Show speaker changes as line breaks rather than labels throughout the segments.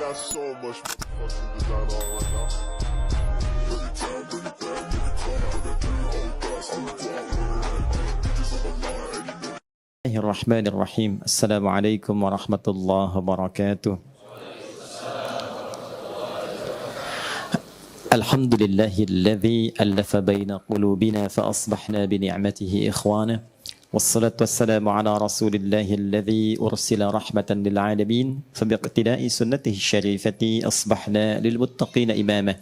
got so much motherfucking design on right now. Bring it down, bring it down, nigga, come out, got 3 old thoughts, I'm a bitches on my line,
Bismillahirrahmanirrahim. Assalamualaikum warahmatullahi wabarakatuh. Alhamdulillahilladzi allafa baina qulubina fa asbahna bi ni'matihi ikhwana. Wassalatu wassalamu ala rasulillahilladzi ursila rahmatan lil alamin fa biqtida'i sunnatihi syarifati asbahna lil muttaqina imama.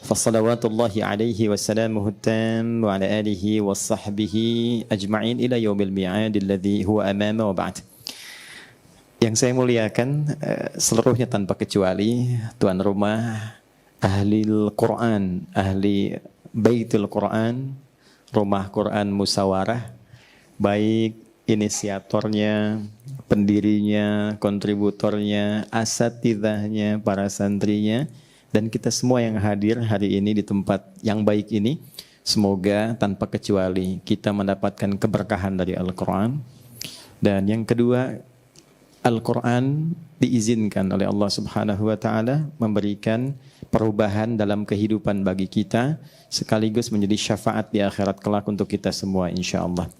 Fassalawatullahi alaihi wassalamuhu tam wa ala alihi wa sahbihi ajma'in ila yaumil mi'ad alladhi huwa amama wa ba'd. Yang saya muliakan seluruhnya tanpa kecuali tuan rumah, ahli Al-Quran, ahli Baitul Quran, Rumah Quran Musawarah, baik inisiatornya, pendirinya, kontributornya, asatidahnya, para santrinya, dan kita semua yang hadir hari ini di tempat yang baik ini, semoga tanpa kecuali kita mendapatkan keberkahan dari Al-Quran. Dan yang kedua, Al-Quran diizinkan oleh Allah Subhanahu wa Ta'ala memberikan perubahan dalam kehidupan bagi kita, sekaligus menjadi syafaat di akhirat kelak untuk kita semua insya-Allah.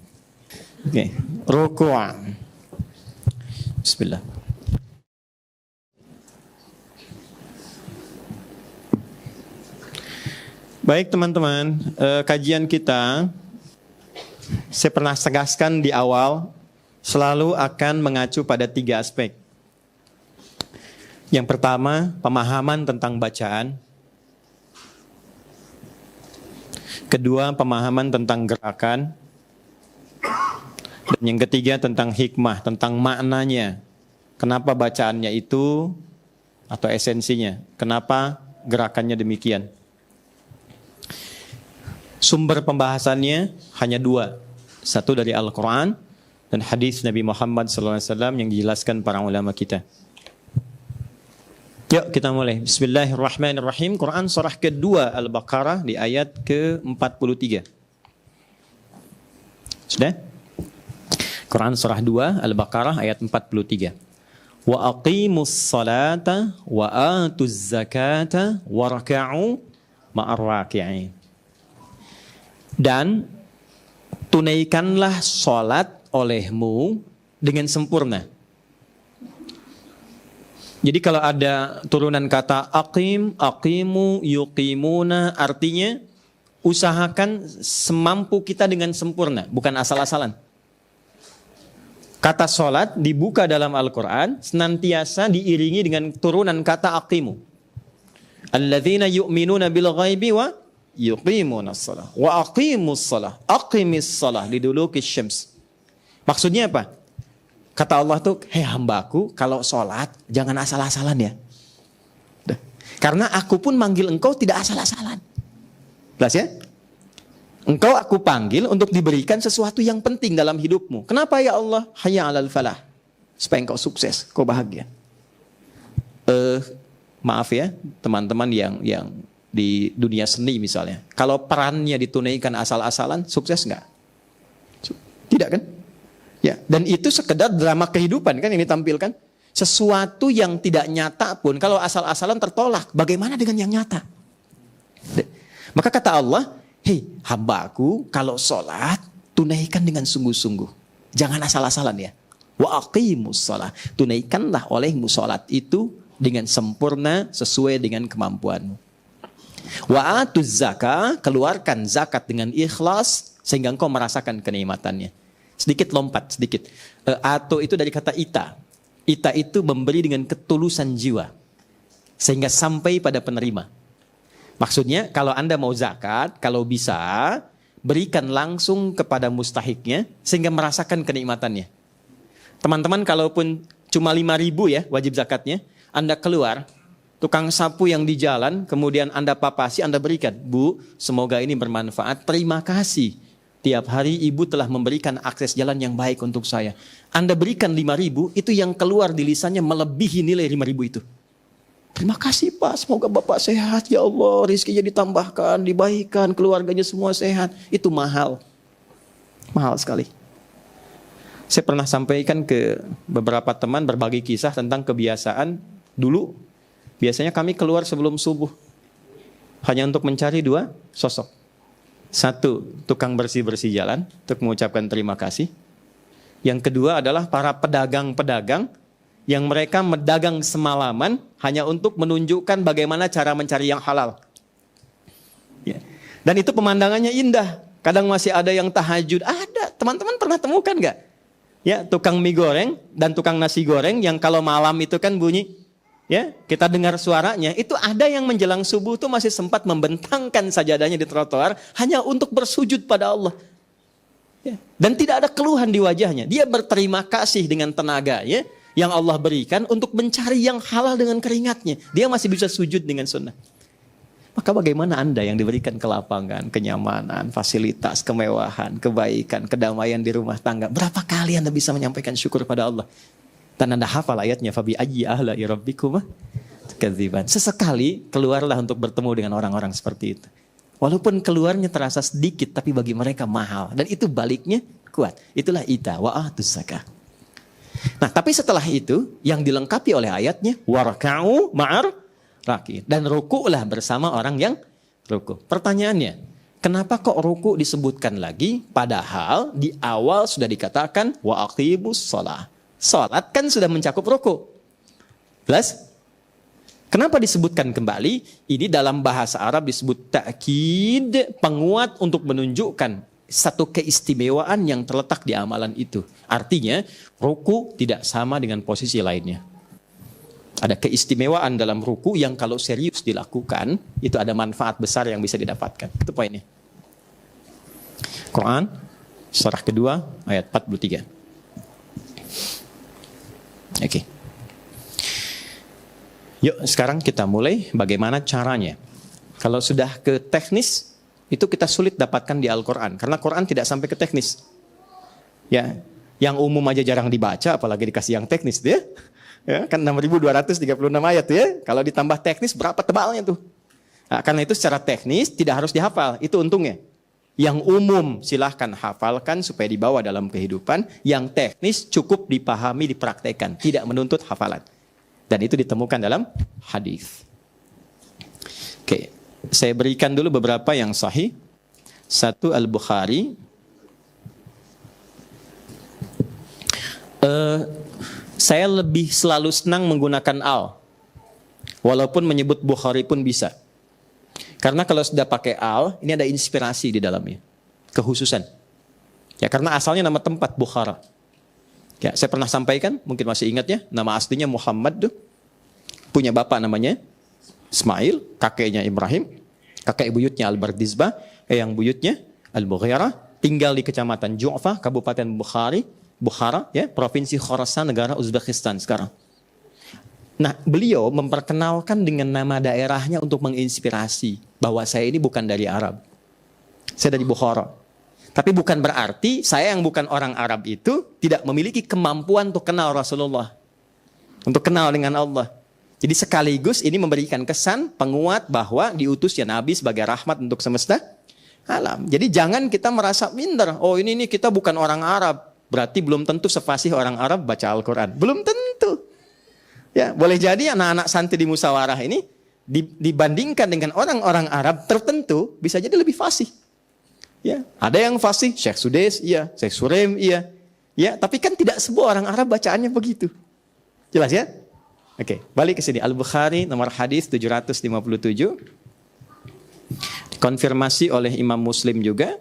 Oke, ruku'. Bismillah. Baik teman-teman, kajian kita saya pernah tegaskan di awal selalu akan mengacu pada 3 aspek. Yang pertama, pemahaman tentang bacaan. Kedua, pemahaman tentang gerakan. Dan yang ketiga, tentang hikmah, tentang maknanya. Kenapa bacaannya itu, atau esensinya. Kenapa gerakannya demikian. Sumber pembahasannya hanya 2. Satu dari Al-Quran dan hadis Nabi Muhammad SAW yang dijelaskan para ulama kita. Yuk kita mulai. Bismillahirrahmanirrahim. Quran surah kedua Al-Baqarah di ayat ke-43. Sudah? Quran surah 2 Al-Baqarah ayat 43. Wa aqimus salata wa atuz zakata warka'u ma'ar raki'in. Dan tunaikanlah sholat olehmu dengan sempurna. Jadi kalau ada turunan kata aqim, aqimu, yuqimuna, artinya usahakan semampu kita dengan sempurna, bukan asal-asalan. Kata sholat dibuka dalam Al-Quran senantiasa diiringi dengan turunan kata aqimu. Alladzina yu'minuna bil ghaibi wa yuqimunas shalah wa aqimus shalah, aqimis shalah liduluki syams. Maksudnya apa? Kata Allah tuh, hei hambaku, kalau sholat jangan asal-asalan ya. Karena aku pun manggil engkau tidak asal-asalan. Jelas ya? Engkau aku panggil untuk diberikan sesuatu yang penting dalam hidupmu. Kenapa ya Allah? Hayya 'alal falah. Supaya engkau sukses, kau bahagia. Maaf ya, teman-teman yang di dunia seni misalnya. Kalau perannya ditunaikan asal-asalan, sukses enggak? Tidak kan? Ya, dan itu sekedar drama kehidupan kan yang ditampilkan. Sesuatu yang tidak nyata pun kalau asal-asalan tertolak, bagaimana dengan yang nyata? Maka kata Allah, hei hambaku, kalau sholat tunaikan dengan sungguh-sungguh. Jangan asal-asalan ya. Wa aqimus shalah. Tunaikanlah olehmu sholat itu dengan sempurna sesuai dengan kemampuanmu. Wa atuz zakah, keluarkan zakat dengan ikhlas sehingga engkau merasakan kenikmatannya. Sedikit lompat, sedikit. Atau itu dari kata ita. Ita itu memberi dengan ketulusan jiwa. Sehingga sampai pada penerima. Maksudnya kalau Anda mau zakat, kalau bisa, berikan langsung kepada mustahiknya. Sehingga merasakan kenikmatannya. Teman-teman kalaupun cuma 5.000 ya wajib zakatnya. Anda keluar, tukang sapu yang di jalan, kemudian Anda papasi, Anda berikan. Bu, semoga ini bermanfaat. Terima kasih. Tiap hari ibu telah memberikan akses jalan yang baik untuk saya. Anda berikan 5.000, itu yang keluar di lisannya melebihi nilai 5.000 itu. Terima kasih Pak, semoga Bapak sehat ya Allah. Rizkinya ditambahkan, dibaikkan, keluarganya semua sehat. Itu mahal. Mahal sekali. Saya pernah sampaikan ke beberapa teman berbagi kisah tentang kebiasaan dulu Biasanya kami keluar sebelum subuh. Hanya untuk mencari 2 sosok. 1, tukang bersih-bersih jalan untuk mengucapkan terima kasih. Yang kedua adalah para pedagang-pedagang yang mereka mendagang semalaman hanya untuk menunjukkan bagaimana cara mencari yang halal. Ya. Dan itu pemandangannya indah. Kadang masih ada yang tahajud. Ada, teman-teman pernah temukan nggak? Ya, tukang mie goreng dan tukang nasi goreng yang kalau malam itu kan bunyi, ya, kita dengar suaranya. Itu ada yang menjelang subuh tuh masih sempat membentangkan sajadahnya di trotoar hanya untuk bersujud pada Allah. Ya. Dan tidak ada keluhan di wajahnya. Dia berterima kasih dengan tenaga, ya, yang Allah berikan untuk mencari yang halal dengan keringatnya. Dia masih bisa sujud dengan sunnah. Maka bagaimana Anda yang diberikan kelapangan, kenyamanan, fasilitas, kemewahan, kebaikan, kedamaian di rumah tangga. Berapa kali Anda bisa menyampaikan syukur pada Allah? Dan Anda hafal ayatnya, Fabi ayyi ahla'i rabbikum tukadziban. Sesekali keluarlah untuk bertemu dengan orang-orang seperti itu. Walaupun keluarnya terasa sedikit, tapi bagi mereka mahal. Dan itu baliknya kuat. Itulah ita wa atuz zakah. Nah, tapi setelah itu yang dilengkapi oleh ayatnya warka'u ma'ar raki. Dan ruku'lah bersama orang yang ruku'. Pertanyaannya, kenapa kok ruku' disebutkan lagi? Padahal di awal sudah dikatakan wa aqimus shalah. Salat kan sudah mencakup ruku'. Plus, kenapa disebutkan kembali? Ini dalam bahasa Arab disebut ta'kid, penguat untuk menunjukkan satu keistimewaan yang terletak di amalan itu. Artinya, ruku' tidak sama dengan posisi lainnya. Ada keistimewaan dalam ruku yang kalau serius dilakukan, itu ada manfaat besar yang bisa didapatkan. Itu poinnya. Quran, surah kedua, ayat 43. Oke. Yuk, sekarang kita mulai bagaimana caranya. Kalau sudah ke teknis, itu kita sulit dapatkan di Al-Quran. Karena Quran tidak sampai ke teknis. Ya, yang umum aja jarang dibaca, apalagi dikasih yang teknis dia. Ya, kan 6.236 ayat ya. Kalau ditambah teknis berapa tebalnya tuh? Nah, karena itu secara teknis tidak harus dihafal. Itu untungnya. Yang umum silahkan hafalkan supaya dibawa dalam kehidupan. Yang teknis cukup dipahami, dipraktekkan. Tidak menuntut hafalan. Dan itu ditemukan dalam hadis. Oke, saya berikan dulu beberapa yang sahih. 1 Al-Bukhari. Saya lebih selalu senang menggunakan al. Walaupun menyebut Bukhari pun bisa. Karena kalau sudah pakai al, ini ada inspirasi di dalamnya. Kehususan. Ya, karena asalnya nama tempat Bukhara. Ya, saya pernah sampaikan, mungkin masih ingat ya, nama aslinya Muhammad tuh. Punya bapak namanya Ismail, kakeknya Ibrahim, kakek buyutnya Al-Bardizbah, yang buyutnya Al-Mughirah, tinggal di kecamatan Ju'fah, Kabupaten Bukhara, ya, Provinsi Khorasan, negara Uzbekistan sekarang. Nah, beliau memperkenalkan dengan nama daerahnya untuk menginspirasi bahwa saya ini bukan dari Arab. Saya dari Bukhara. Tapi bukan berarti saya yang bukan orang Arab itu tidak memiliki kemampuan untuk kenal Rasulullah. Untuk kenal dengan Allah. Jadi sekaligus ini memberikan kesan penguat bahwa diutusnya Nabi sebagai rahmat untuk semesta alam. Jadi jangan kita merasa minder. Oh ini kita bukan orang Arab. Berarti belum tentu sefasih orang Arab baca Al-Quran. Belum tentu. Ya, boleh jadi anak-anak santri di musyawarah ini dibandingkan dengan orang-orang Arab tertentu bisa jadi lebih fasih. Ya, ada yang fasih, Syekh Sudais, iya, Syekh Suraim, iya. Ya, tapi kan tidak semua orang Arab bacaannya begitu. Jelas ya? Oke, balik ke sini. Al-Bukhari nomor hadis 757. Dikonfirmasi oleh Imam Muslim juga.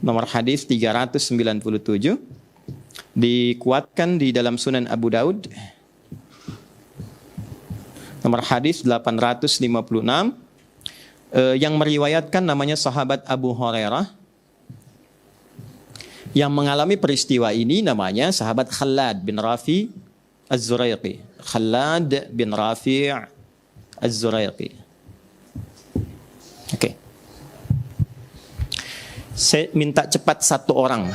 Nomor hadis 397. Dikuatkan di dalam Sunan Abu Daud. Nomor hadis 856. Yang meriwayatkan namanya sahabat Abu Hurairah. Yang mengalami peristiwa ini namanya sahabat Khalad bin Rafi Az-Zuraiqi. Khalad bin Rafi Az-Zuraiqi. Oke. Saya minta cepat satu orang.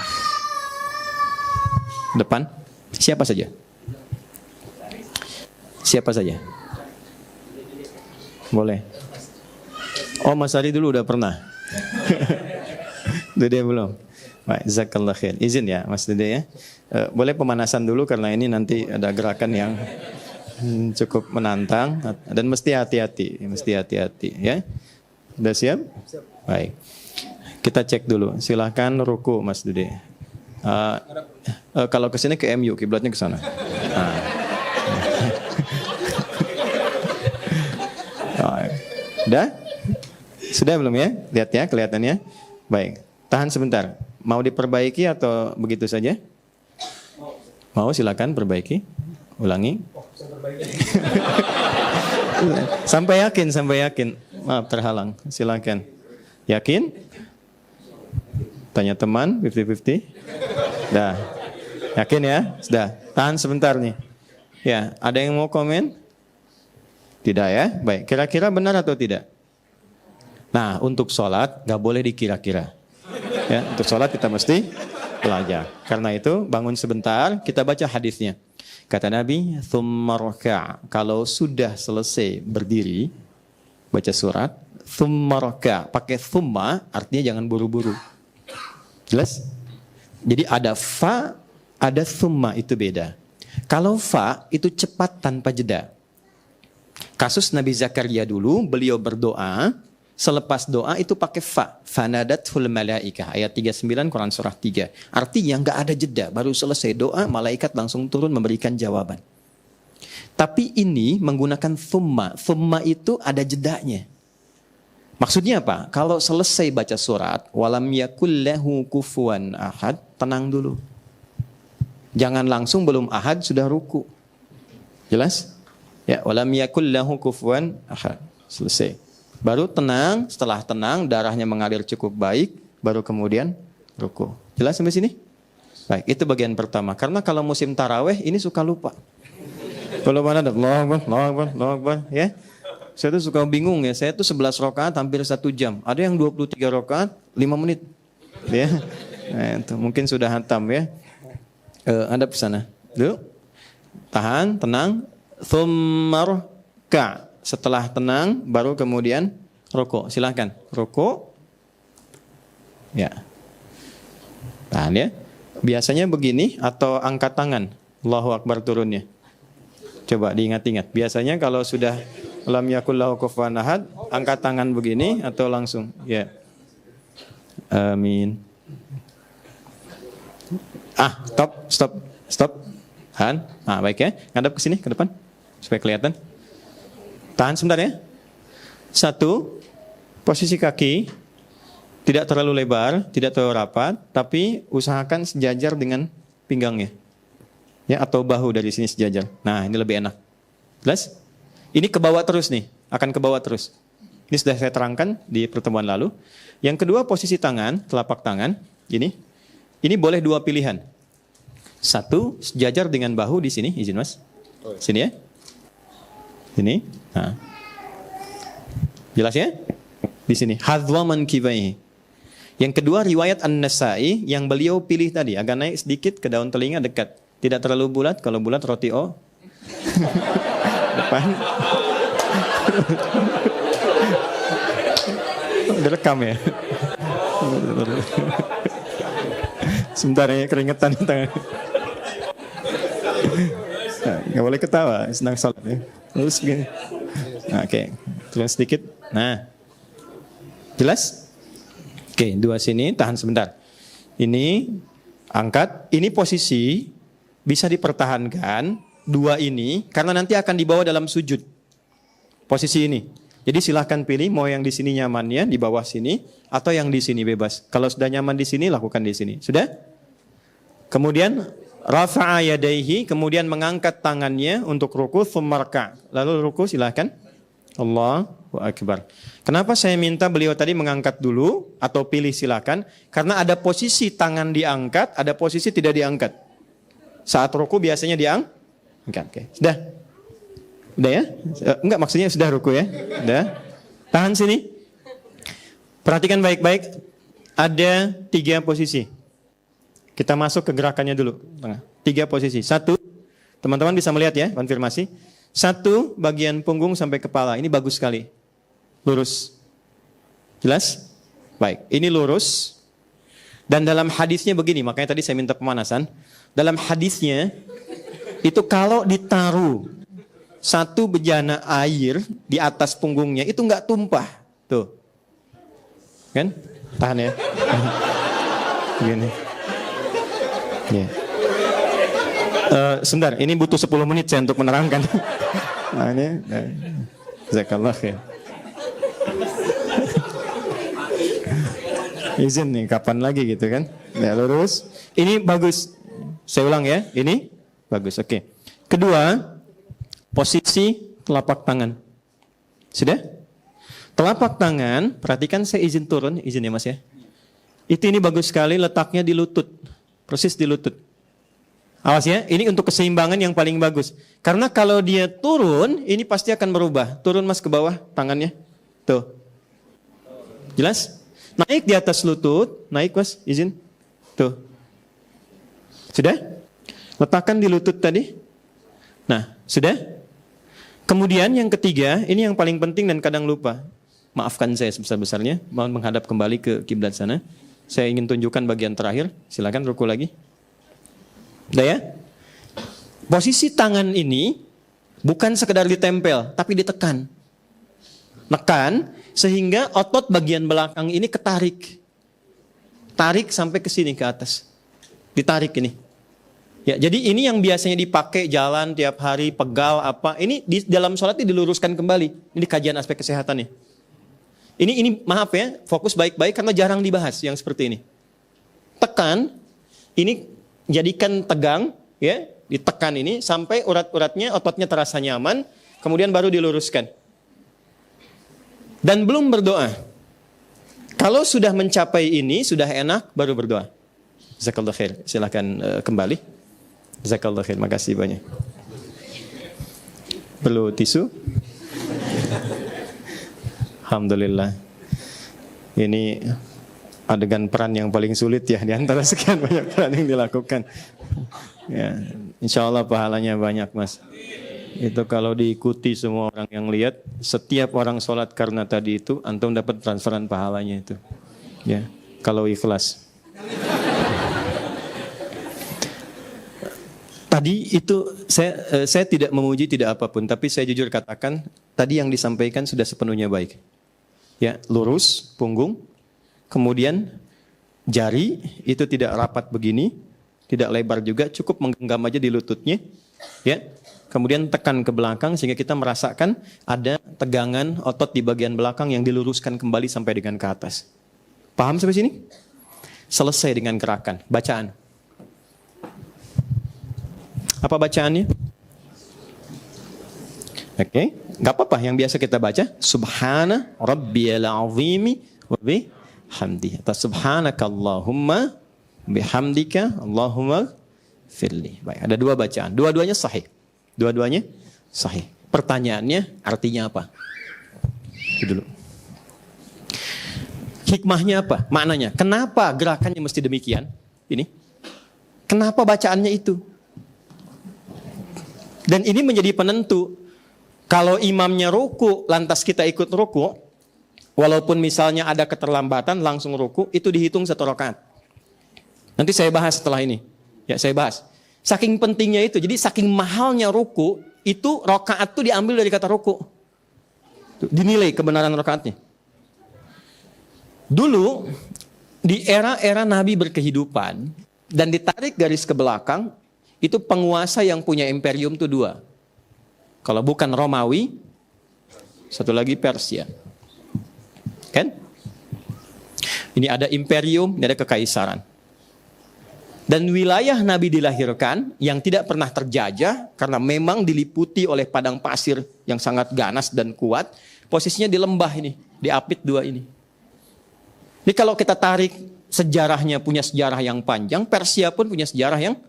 Depan. Siapa saja? Siapa saja? Boleh. Oh, Mas Ari dulu udah pernah. Dede belum. Baik, jazakallah khair. Izin ya Mas Dede ya. Boleh pemanasan dulu karena ini nanti ada gerakan yang cukup menantang dan mesti hati-hati, ya. Sudah siap? Baik. Kita cek dulu. Silahkan ruku Mas Dude. Kalau ke sini ke MU, kiblatnya ke sana. Udah? Sudah belum ya? Lihat ya kelihatannya. Baik. Tahan sebentar. Mau diperbaiki atau begitu saja? Mau, silakan perbaiki. Ulangi. Sampai yakin. Maaf terhalang. Silakan. Yakin? Tanya teman 50-50. Dah. Yakin ya? Sudah. Tahan sebentar nih. Ya, ada yang mau komen? Tidak ya? Baik. Kira-kira benar atau tidak? Nah, untuk sholat gak boleh dikira-kira. Ya, untuk sholat kita mesti belajar. Karena itu bangun sebentar, kita baca hadisnya. Kata Nabi, "Tsumma raka'." Kalau sudah selesai berdiri baca surat, "Tsumma raka'." Pakai tsumma artinya jangan buru-buru. Jelas? Jadi ada fa, ada tsumma, itu beda. Kalau fa itu cepat tanpa jeda. Kasus Nabi Zakaria dulu, beliau berdoa, selepas doa itu pakai fa. Fanadathul malaikah. Ayat 39 Quran surah 3. Artinya nggak ada jeda. Baru selesai doa, malaikat langsung turun memberikan jawaban. Tapi ini menggunakan thumma. Thumma itu ada jedanya. Maksudnya apa? Kalau selesai baca surat, walam yakul lahu kufuwan ahad, tenang dulu. Jangan langsung belum ahad sudah ruku. Jelas? Ya, walam yakul lahu kufuwan ahad. Selesai. Baru tenang, setelah tenang darahnya mengalir cukup baik, baru kemudian ruku. Jelas sampai sini? Baik, itu bagian pertama. Karena kalau musim taraweh ini suka lupa. Kalau mana ada Allahu Akbar, ya. Saya tuh suka bingung ya. Saya tuh 11 rakaat hampir 1 jam. Ada yang 23 rakaat 5 menit. Ya. Nah, itu mungkin sudah hatam ya. Anda ke sana. Dulu. Tahan, tenang. Tsumma raka'. Setelah tenang baru kemudian rukuk. Silakan. Rukuk. Ya. Tahan ya. Biasanya begini atau angkat tangan. Allahu Akbar turunnya. Coba diingat-ingat. Biasanya kalau sudah lam yakul lahu kufuwan ahad, angkat tangan begini atau langsung. Ya. Amin. Stop. Tahan. Baik ya. Ngadap ke sini ke depan supaya kelihatan. Tahan sebentar ya. 1, posisi kaki tidak terlalu lebar, tidak terlalu rapat, tapi usahakan sejajar dengan pinggangnya. Ya, atau bahu dari sini sejajar. Nah, ini lebih enak. Jelas? Ini ke bawah terus nih, akan ke bawah terus. Ini sudah saya terangkan di pertemuan lalu. Yang kedua, posisi tangan, telapak tangan, ini. Ini boleh 2 pilihan. 1, sejajar dengan bahu di sini, izin Mas. Sini ya. Sini. Nah. Jelas ya? Di sini. Hadwa mankibaihi. Yang kedua, riwayat An-Nasa'i yang beliau pilih tadi, agak naik sedikit ke daun telinga dekat. Tidak terlalu bulat, kalau bulat roti O. Depan. Udah rekam ya? Sebentar ya, keringetan di tangan. Nah, gak boleh ketawa, senang sholat ya. Terus begini. Nah, oke, turun sedikit. Nah, jelas? Oke, 2 sini, tahan sebentar. Ini, angkat. Ini posisi bisa dipertahankan 2 ini karena nanti akan dibawa dalam sujud. Posisi ini. Jadi silahkan pilih mau yang di sini nyamannya di bawah sini atau yang di sini bebas. Kalau sudah nyaman di sini lakukan di sini. Sudah? Kemudian rafa'a yadaihi, kemudian mengangkat tangannya untuk ruku, tsumma raka'. Lalu ruku silahkan. Allahu Akbar. Kenapa saya minta beliau tadi mengangkat dulu atau pilih silahkan? Karena ada posisi tangan diangkat, ada posisi tidak diangkat. Saat ruku biasanya diangkat. Oke. Sudah? Udah ya? Enggak, maksudnya sudah ruku ya? Udah. Tahan sini. Perhatikan baik-baik. Ada 3 posisi. Kita masuk ke gerakannya dulu. 3 posisi. 1, teman-teman bisa melihat ya, konfirmasi. 1, bagian punggung sampai kepala. Ini bagus sekali. Lurus. Jelas? Baik. Ini lurus. Dan dalam hadisnya begini, makanya tadi saya minta pemanasan. Dalam hadisnya, itu kalau ditaruh satu bejana air di atas punggungnya itu nggak tumpah. Tuh. Kan? Tahan ya. Gini. Ya. Sebentar, ini butuh 10 menit saya untuk menerangkan. Nah, ini. Jazakallah khair. Izin nih, kapan lagi gitu kan? Ya, lurus. Ini bagus. Saya ulang ya, ini bagus. Oke. Kedua, posisi telapak tangan. Sudah? Telapak tangan, perhatikan saya izin turun, izin ya Mas ya. Itu ini bagus sekali letaknya di lutut. Persis di lutut. Awas ya, ini untuk keseimbangan yang paling bagus. Karena kalau dia turun, ini pasti akan berubah. Turun Mas ke bawah tangannya. Tuh. Jelas? Naik di atas lutut, naik Mas, izin. Tuh. Sudah? Letakkan di lutut tadi. Nah, sudah? Kemudian yang ketiga, ini yang paling penting dan kadang lupa. Maafkan saya sebesar-besarnya, mau menghadap kembali ke kiblat sana. Saya ingin tunjukkan bagian terakhir. Silakan ruku lagi. Udah ya? Posisi tangan ini bukan sekedar ditempel, tapi ditekan. Nekan sehingga otot bagian belakang ini ketarik. Tarik sampai ke sini ke atas. Ditarik ini. Ya, jadi ini yang biasanya dipakai jalan tiap hari, pegal apa. Ini di dalam sholat ini diluruskan kembali. Ini kajian aspek kesehatannya. Ini maaf ya, fokus baik-baik karena jarang dibahas yang seperti ini. Tekan, ini jadikan tegang, ya, ditekan ini sampai urat-uratnya, ototnya terasa nyaman, kemudian baru diluruskan. Dan belum berdoa. Kalau sudah mencapai ini, sudah enak, baru berdoa. Jazakallah khair. Silakan kembali. Jazakallah khair. Makasih banyak. Perlu tisu? Alhamdulillah. Ini adegan peran yang paling sulit ya di antara sekian banyak peran yang dilakukan. Ya, insya Allah pahalanya banyak Mas. Itu kalau diikuti semua orang yang lihat, setiap orang sholat karena tadi itu, antum dapat transferan pahalanya itu. Ya, kalau ikhlas. Tadi itu saya tidak memuji tidak apapun, tapi saya jujur katakan tadi yang disampaikan sudah sepenuhnya baik. Ya, lurus punggung, kemudian jari itu tidak rapat begini, tidak lebar juga, cukup menggenggam aja di lututnya. Ya. Kemudian tekan ke belakang sehingga kita merasakan ada tegangan otot di bagian belakang yang diluruskan kembali sampai dengan ke atas. Paham sampai sini? Selesai dengan gerakan, bacaan. Apa bacaannya? Oke, nggak apa-apa yang biasa kita baca. Subhana rabbiyal azimi wa bihamdihi. Atau subhanakallahumma bihamdika Allahumma firli. Baik, ada dua bacaan. Dua-duanya sahih. Dua-duanya sahih. Pertanyaannya artinya apa? Itu dulu. Hikmahnya apa? Maknanya. Kenapa gerakannya mesti demikian? Ini. Kenapa bacaannya itu? Dan ini menjadi penentu. Kalau imamnya ruku, lantas kita ikut ruku, walaupun misalnya ada keterlambatan langsung ruku, itu dihitung 1 rakaat. Nanti saya bahas setelah ini. Ya, saya bahas. Saking pentingnya itu, jadi saking mahalnya ruku, itu rakaat itu diambil dari kata ruku. Dinilai kebenaran rakaatnya. Dulu, di era-era Nabi berkehidupan, dan ditarik garis ke belakang, itu penguasa yang punya imperium itu 2. Kalau bukan Romawi, satu lagi Persia. Kan? Ini ada imperium, ini ada kekaisaran. Dan wilayah Nabi dilahirkan yang tidak pernah terjajah karena memang diliputi oleh padang pasir yang sangat ganas dan kuat. Posisinya di lembah ini, di Apit 2 ini. Jadi kalau kita tarik sejarahnya punya sejarah yang panjang, Persia pun punya sejarah yang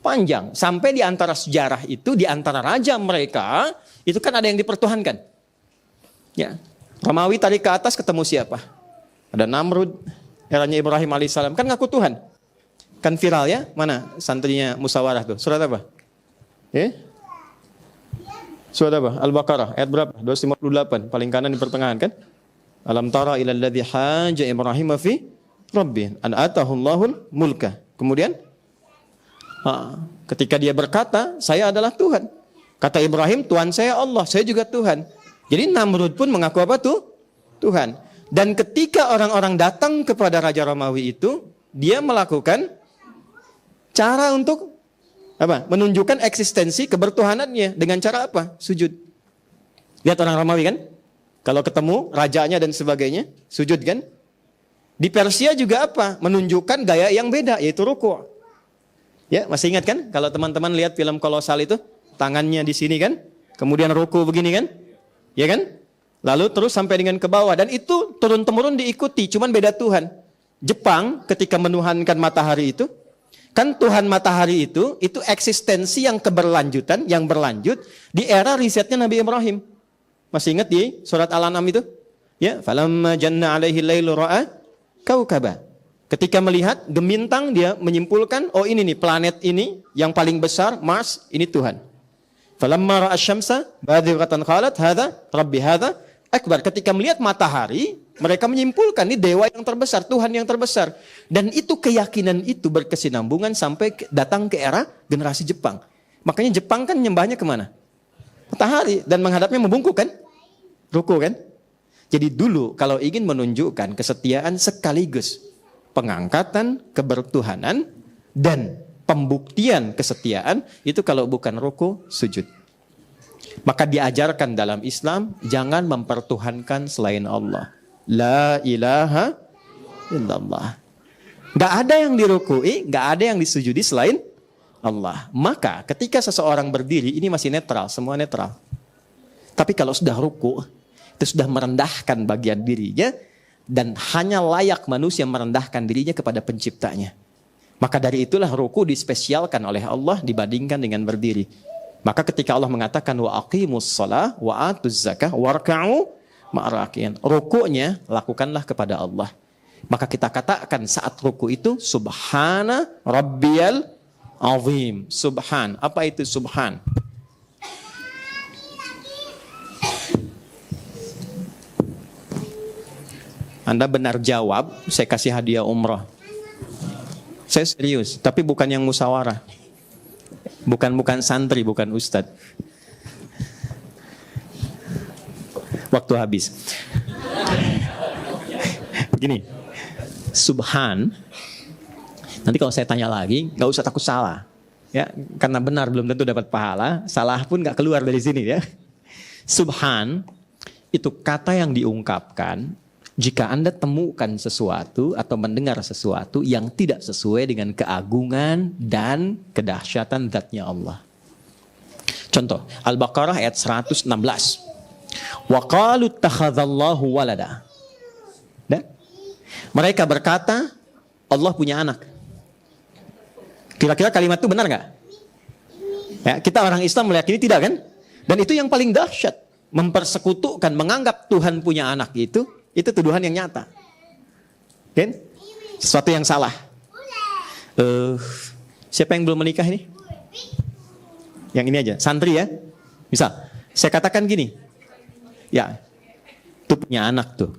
panjang. Sampai di antara sejarah itu, di antara raja mereka, itu kan ada yang dipertuhankan. Ya, Romawi tarik ke atas ketemu siapa? Ada Namrud, eranya Ibrahim alaihissalam, kan ngaku Tuhan. Kan viral ya, mana santrinya musyawarah tuh, surat apa? Surat apa? Al-Baqarah, ayat berapa? 258, paling kanan di pertengahan kan? Alam tara ilal ladzi haja Ibrahim fi rabbih an atahullahul mulka. Kemudian ketika dia berkata, saya adalah Tuhan. Kata Ibrahim, Tuhan saya Allah, saya juga Tuhan. Jadi Namrud pun mengaku apa tuh? Tuhan. Dan ketika orang-orang datang kepada Raja Romawi itu, dia melakukan cara untuk apa? Menunjukkan eksistensi kebertuhanannya dengan cara apa? Sujud. Lihat orang Romawi kan? Kalau ketemu rajanya dan sebagainya, sujud kan? Di Persia juga apa? Menunjukkan gaya yang beda, yaitu ruku'. Ya, masih ingat kan? Kalau teman-teman lihat film Kolosal itu, tangannya di sini kan? Kemudian ruku' begini kan? Ya kan? Lalu terus sampai dengan ke bawah. Dan itu turun-temurun diikuti, cuman beda Tuhan. Jepang ketika menuhankan matahari itu, kan Tuhan matahari itu eksistensi yang keberlanjutan, yang berlanjut di era risetnya Nabi Ibrahim. Masih ingat di surat Al-An'am itu? Ya, falamma janna alaihi lailu ra'a kaukaba. Ketika melihat gemintang dia menyimpulkan, oh ini nih planet ini yang paling besar, Mars, ini Tuhan. Falamma ra'a syamsa badiratan qalat hadza rabbi hadza akbar. Ketika melihat matahari, mereka menyimpulkan ini dewa yang terbesar, Tuhan yang terbesar. Dan itu keyakinan itu berkesinambungan sampai datang ke era generasi Jepang. Makanya Jepang kan nyembahnya kemana? Matahari, dan menghadapnya membungkuk kan? Ruku kan? Jadi dulu kalau ingin menunjukkan kesetiaan sekaligus pengangkatan kebertuhanan dan pembuktian kesetiaan, itu kalau bukan ruku, sujud. Maka diajarkan dalam Islam, jangan mempertuhankan selain Allah. La ilaha illallah. Gak ada yang dirukui, gak ada yang disujudi selain Allah. Maka ketika seseorang berdiri, ini masih netral, semua netral. Tapi kalau sudah ruku, itu sudah merendahkan bagian dirinya, dan hanya layak manusia merendahkan dirinya kepada penciptanya. Maka dari itulah ruku dispesialkan oleh Allah dibandingkan dengan berdiri. Maka ketika Allah mengatakan wa aqimus shalah wa atuz zakah warka'u ma'arakin, rukuknya lakukanlah kepada Allah. Maka kita katakan saat ruku itu subhana rabbiyal azim. Subhan. Apa itu subhan? Anda benar jawab, saya kasih hadiah umrah. Saya serius, tapi bukan yang musyawarah. Bukan santri, bukan ustadz. Waktu habis. Gini, subhan. Nanti kalau saya tanya lagi, nggak usah takut salah, ya, karena benar belum tentu dapat pahala, salah pun nggak keluar dari sini, ya. Subhan itu kata yang diungkapkan jika Anda temukan sesuatu atau mendengar sesuatu yang tidak sesuai dengan keagungan dan kedahsyatan zatnya Allah. Contoh, Al-Baqarah ayat 116. Wa qalu ittakhadallahu walada. Mereka berkata, Allah punya anak. Kira-kira kalimat itu benar nggak? Ya, kita orang Islam meyakini tidak kan? Dan itu yang paling dahsyat. Mempersekutukan, menganggap Tuhan punya anak itu tuduhan yang nyata. Kan? Sesuatu yang salah. Siapa yang belum menikah ini? Yang ini aja, santri ya. Misal, saya katakan gini. Ya, itu punya anak tuh.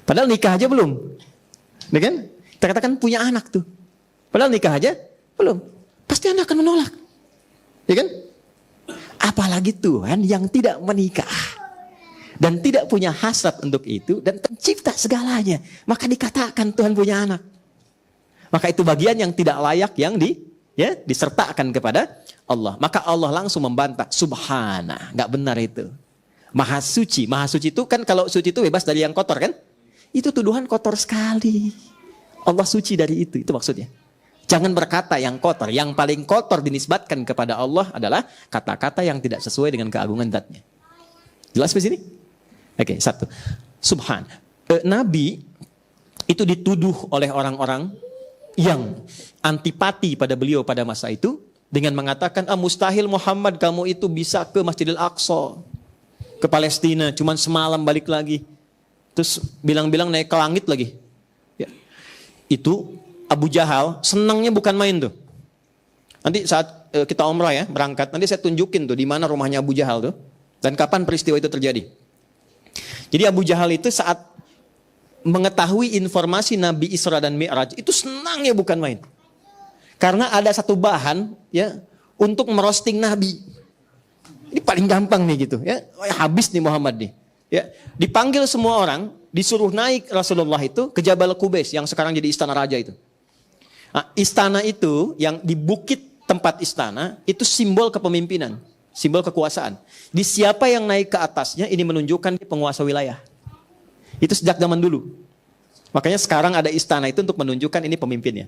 Padahal nikah aja belum. Ya kan? Kita katakan punya anak tuh. Padahal nikah aja belum. Pasti anak akan menolak. Ya kan? Apalagi Tuhan yang tidak menikah. Dan tidak punya hasrat untuk itu. Dan pencipta segalanya. Maka dikatakan Tuhan punya anak. Maka itu bagian yang tidak layak yang disertakan kepada Allah. Maka Allah langsung membantah. Subhana. Gak benar itu. Maha suci. Maha suci itu kan kalau suci itu bebas dari yang kotor kan? Itu tuduhan kotor sekali. Allah suci dari itu. Itu maksudnya. Jangan berkata yang kotor. Yang paling kotor dinisbatkan kepada Allah adalah kata-kata yang tidak sesuai dengan keagungan zatnya. Jelas di sini? Oke, satu. Subhan. Nabi itu dituduh oleh orang-orang yang antipati pada beliau pada masa itu dengan mengatakan, mustahil Muhammad kamu itu bisa ke Masjidil Aqsa, ke Palestina, cuman semalam balik lagi. Terus bilang-bilang naik ke langit lagi. Ya. Itu Abu Jahal senangnya bukan main tuh. Nanti saat kita umrah ya, berangkat, nanti saya tunjukin tuh di mana rumahnya Abu Jahal tuh dan kapan peristiwa itu terjadi. Jadi Abu Jahal itu saat mengetahui informasi Nabi Isra dan Mi'raj itu senangnya bukan main. Karena ada satu bahan ya untuk merosting Nabi. paling gampang nih gitu ya. Habis nih Muhammad nih. Ya, dipanggil semua orang, disuruh naik Rasulullah itu ke Jabal Qubais yang sekarang jadi istana raja itu. Nah, istana itu yang di bukit tempat istana itu simbol kepemimpinan, simbol kekuasaan. Di siapa yang naik ke atasnya ini menunjukkan penguasa wilayah. Itu sejak zaman dulu. Makanya sekarang ada istana itu untuk menunjukkan ini pemimpinnya.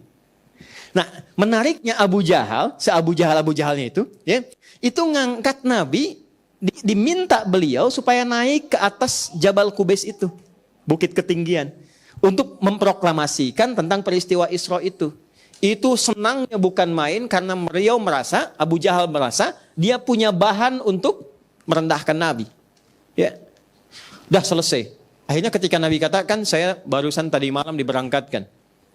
Nah, menariknya Abu Jahal, Abu Jahalnya itu, ya, itu ngangkat Nabi, diminta beliau supaya naik ke atas Jabal Qubais itu, bukit ketinggian, untuk memproklamasikan tentang peristiwa Isra itu. Itu senangnya bukan main karena beliau merasa, Abu Jahal merasa dia punya bahan untuk merendahkan Nabi. Ya, udah selesai. Akhirnya ketika Nabi katakan, saya barusan tadi malam diberangkatkan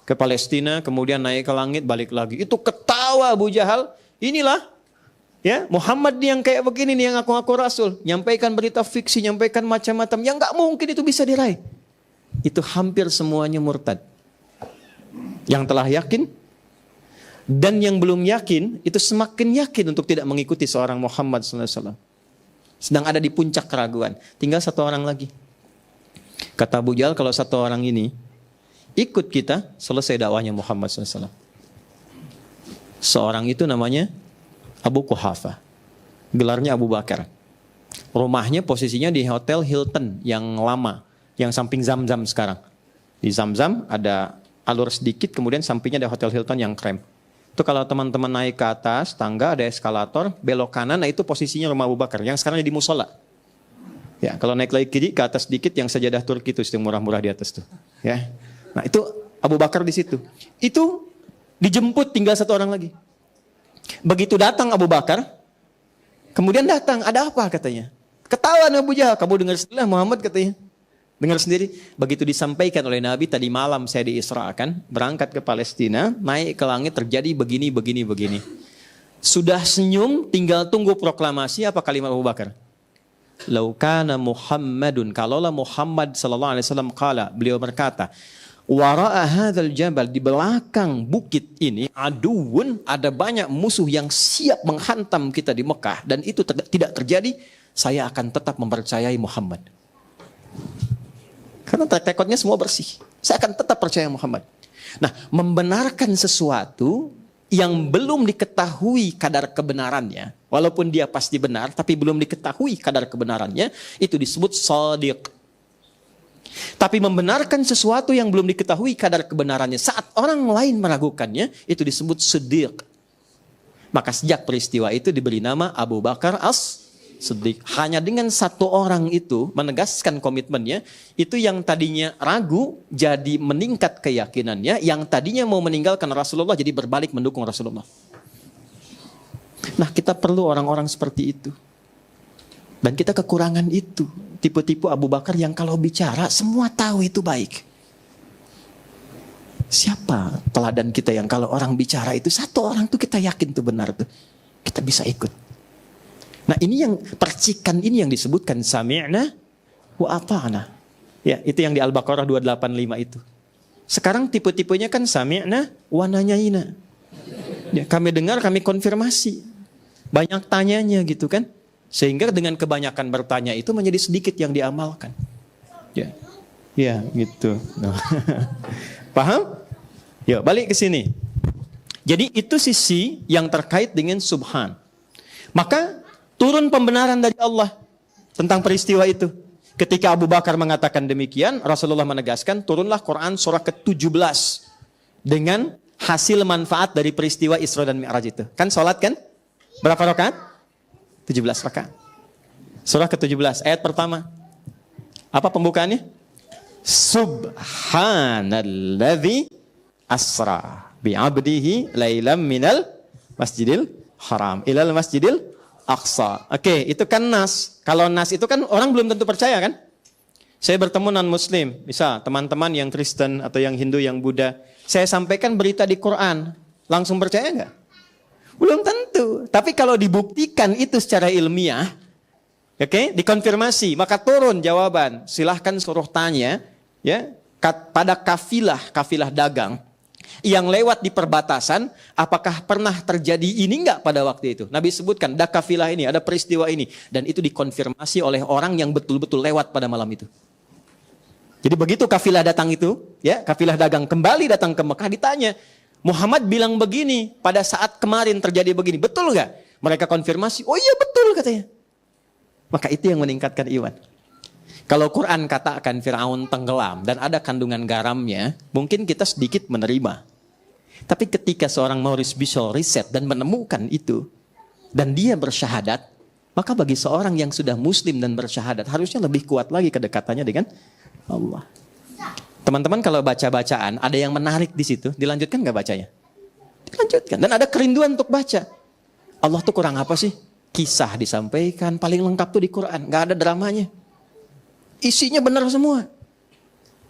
ke Palestina, kemudian naik ke langit, balik lagi. Itu ketawa Abu Jahal, inilah ya Muhammad yang kayak begini nih yang aku Rasul. Nyampaikan berita fiksi, nyampaikan macam-macam, yang gak mungkin itu bisa diraih. Itu hampir semuanya murtad. Yang telah yakin, dan yang belum yakin, itu semakin yakin untuk tidak mengikuti seorang Muhammad SAW. Sedang ada di puncak keraguan. Tinggal satu orang lagi. Kata Abu Jahal, kalau satu orang ini ikut kita, selesai dakwahnya Muhammad SAW. Seorang itu namanya Abu Quhafa. Gelarnya Abu Bakar. Rumahnya posisinya di Hotel Hilton yang lama, yang samping Zamzam sekarang. Di Zamzam ada alur sedikit, kemudian sampingnya ada Hotel Hilton yang krem. Itu kalau teman-teman naik ke atas, tangga ada eskalator, belok kanan, nah itu posisinya rumah Abu Bakar, yang sekarang di musola. Ya, kalau naik lagi kiri ke atas sedikit yang sajadah Turki itu yang murah-murah di atas tuh. Ya. Nah, itu Abu Bakar di situ. Itu dijemput tinggal satu orang lagi. Begitu datang Abu Bakar, kemudian datang, ada apa katanya? Ketawa Abu Jahal, kamu dengar sendiri Muhammad katanya. Dengar sendiri, begitu disampaikan oleh Nabi tadi malam saya diisrakan, berangkat ke Palestina, naik ke langit terjadi begini. Sudah senyum, tinggal tunggu proklamasi apa kalimat Abu Bakar? Lau kana Muhammadun, kalaulah Muhammad sallallahu alaihi wasallam qala, beliau berkata, wara'a hadzal jabal, di belakang bukit ini aduun, ada banyak musuh yang siap menghantam kita di Mekah dan itu tidak terjadi, saya akan tetap mempercayai Muhammad. Karena track recordnya semua bersih. Saya akan tetap percaya Muhammad. Nah, membenarkan sesuatu yang belum diketahui kadar kebenarannya, walaupun dia pasti benar, tapi belum diketahui kadar kebenarannya, itu disebut shadiq. Tapi membenarkan sesuatu yang belum diketahui kadar kebenarannya saat orang lain meragukannya, itu disebut siddiq. Maka sejak peristiwa itu diberi nama Abu Bakar As-Siddiq. Hanya dengan satu orang itu menegaskan komitmennya, itu yang tadinya ragu jadi meningkat keyakinannya, yang tadinya mau meninggalkan Rasulullah jadi berbalik mendukung Rasulullah. Nah, kita perlu orang-orang seperti itu. Dan kita kekurangan itu. Tipe-tipe Abu Bakar yang kalau bicara semua tahu itu baik. Siapa teladan kita yang kalau orang bicara itu satu orang tuh kita yakin tuh benar tuh. Kita bisa ikut. Nah, ini yang percikan ini yang disebutkan sami'na wa ata'na. Ya, itu yang di Al-Baqarah 285 itu. Sekarang tipe-tipenya kan sami'na wa nanyaina. Ya, kami dengar, kami konfirmasi. Banyak tanyanya gitu kan. Sehingga dengan kebanyakan bertanya itu menjadi sedikit yang diamalkan. Ya. Ya, gitu. Paham? Yuk, balik ke sini. Jadi itu sisi yang terkait dengan subhan. Maka turun pembenaran dari Allah tentang peristiwa itu. Ketika Abu Bakar mengatakan demikian, Rasulullah menegaskan, turunlah Quran surah ke-17 dengan hasil manfaat dari peristiwa Isra dan Mi'raj itu. Kan sholat kan? Berapa rakaat? 17 rakaat. Surah ke-17 ayat pertama. Apa pembukaannya? Subhanalladzi asra bi'abdihi lailam minal masjidil haram ilal masjidil aqsa. Oke, itu kan nas. Kalau nas itu kan orang belum tentu percaya kan? Saya bertemu non muslim, misal teman-teman yang Kristen atau yang Hindu, yang Buddha, saya sampaikan berita di Quran, langsung percaya nggak? Belum tentu. Tapi kalau dibuktikan itu secara ilmiah, oke, dikonfirmasi, maka turun jawaban. Silahkan suruh tanya, ya, pada kafilah dagang. yang lewat di perbatasan, apakah pernah terjadi ini enggak pada waktu itu? Nabi sebutkan, ada kafilah ini, ada peristiwa ini. Dan itu dikonfirmasi oleh orang yang betul-betul lewat pada malam itu. Jadi begitu kafilah datang itu, ya, kafilah dagang kembali datang ke Mekah, ditanya, Muhammad bilang begini, pada saat kemarin terjadi begini, betul nggak? Mereka konfirmasi, oh iya betul katanya. Maka itu yang meningkatkan iman. Kalau Quran katakan Fir'aun tenggelam dan ada kandungan garamnya, mungkin kita sedikit menerima. Tapi ketika seorang Maurice Bucaille riset dan menemukan itu, dan dia bersyahadat, maka bagi seorang yang sudah muslim dan bersyahadat, harusnya lebih kuat lagi kedekatannya dengan Allah. Teman-teman kalau baca-bacaan, ada yang menarik di situ, dilanjutkan nggak bacanya? Dilanjutkan. Dan ada kerinduan untuk baca. Allah tuh kurang apa sih? Kisah disampaikan, paling lengkap tuh di Quran, nggak ada dramanya. Isinya benar semua.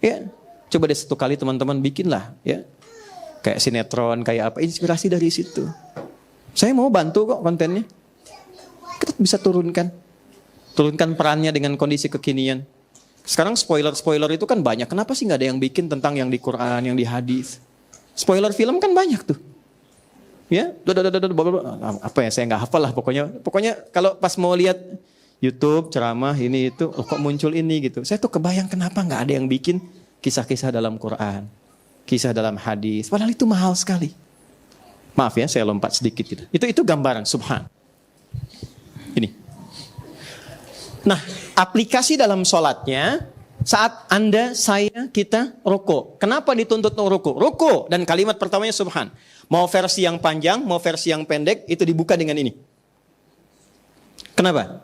Ya, coba deh satu kali teman-teman bikinlah, ya. Kayak sinetron, kayak apa, inspirasi dari situ. Saya mau bantu kok kontennya. Kita bisa turunkan perannya dengan kondisi kekinian. Sekarang spoiler itu kan banyak. Kenapa sih nggak ada yang bikin tentang yang di Quran, yang di hadis? Spoiler film kan banyak tuh. Ya, apa ya? Saya nggak hafal lah pokoknya. Pokoknya kalau pas mau lihat YouTube, ceramah, ini itu, oh, kok muncul ini gitu. Saya tuh kebayang kenapa nggak ada yang bikin kisah-kisah dalam Quran, kisah dalam hadis. Padahal itu mahal sekali. Maaf ya, saya lompat sedikit gitu. Itu gambaran, subhan. Ini. Nah, aplikasi dalam sholatnya, saat Anda, saya, kita ruku. Kenapa dituntut ruku? Ruku dan kalimat pertamanya subhan. Mau versi yang panjang, mau versi yang pendek, itu dibuka dengan ini. Kenapa?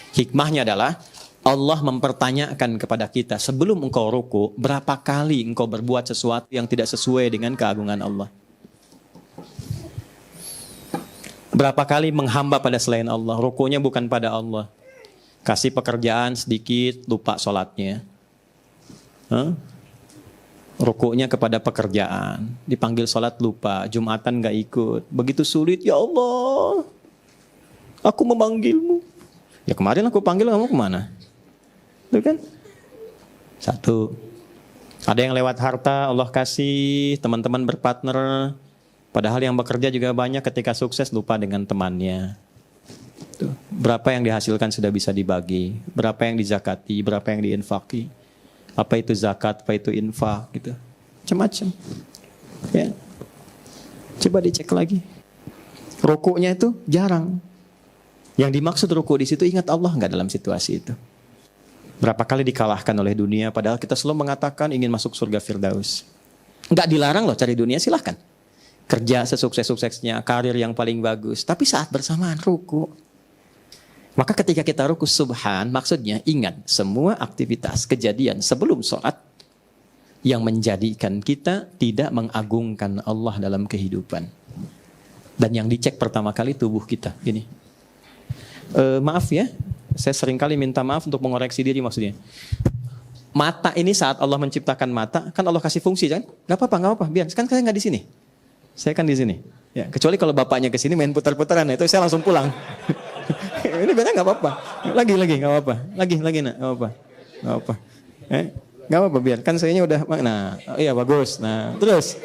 Hikmahnya adalah Allah mempertanyakan kepada kita sebelum engkau ruku, berapa kali engkau berbuat sesuatu yang tidak sesuai dengan keagungan Allah. Berapa kali menghamba pada selain Allah, rukunya bukan pada Allah. Kasih pekerjaan sedikit, lupa sholatnya. Rukunya kepada pekerjaan, dipanggil sholat lupa, Jumatan gak ikut. Begitu sulit, ya Allah, aku memanggilmu. Ya kemarin aku panggil, kamu kemana? Itu kan? Satu. Ada yang lewat harta, Allah kasih, teman-teman berpartner. Padahal yang bekerja juga banyak, ketika sukses lupa dengan temannya. Tuh. Berapa yang dihasilkan sudah bisa dibagi, berapa yang dizakati, berapa yang diinfaki. Apa itu zakat, apa itu infak gitu. Macam-macam. Ya. Coba dicek lagi. Rukuknya itu jarang. Yang dimaksud ruku di situ, ingat Allah nggak dalam situasi itu? Berapa kali dikalahkan oleh dunia, padahal kita selalu mengatakan ingin masuk surga Firdaus. Nggak dilarang loh cari dunia, silahkan. Kerja sesukses-suksesnya, karir yang paling bagus. Tapi saat bersamaan ruku. Maka ketika kita ruku subhan, maksudnya ingat semua aktivitas, kejadian sebelum sholat yang menjadikan kita tidak mengagungkan Allah dalam kehidupan. Dan yang dicek pertama kali tubuh kita. Gini. Maaf ya, saya seringkali minta maaf untuk mengoreksi diri maksudnya. Mata ini saat Allah menciptakan mata, kan Allah kasih fungsi kan? Gak apa-apa, biar. Kan saya nggak di sini, saya kan di sini. Ya, kecuali kalau bapaknya ke sini main putar-putaran, itu saya langsung pulang. Ini benar nggak apa-apa. Lagi nggak apa-apa. Lagi nak, nggak apa-apa. Nggak apa-apa biar. Kan sayanya udah, nah, iya bagus. Nah, terus.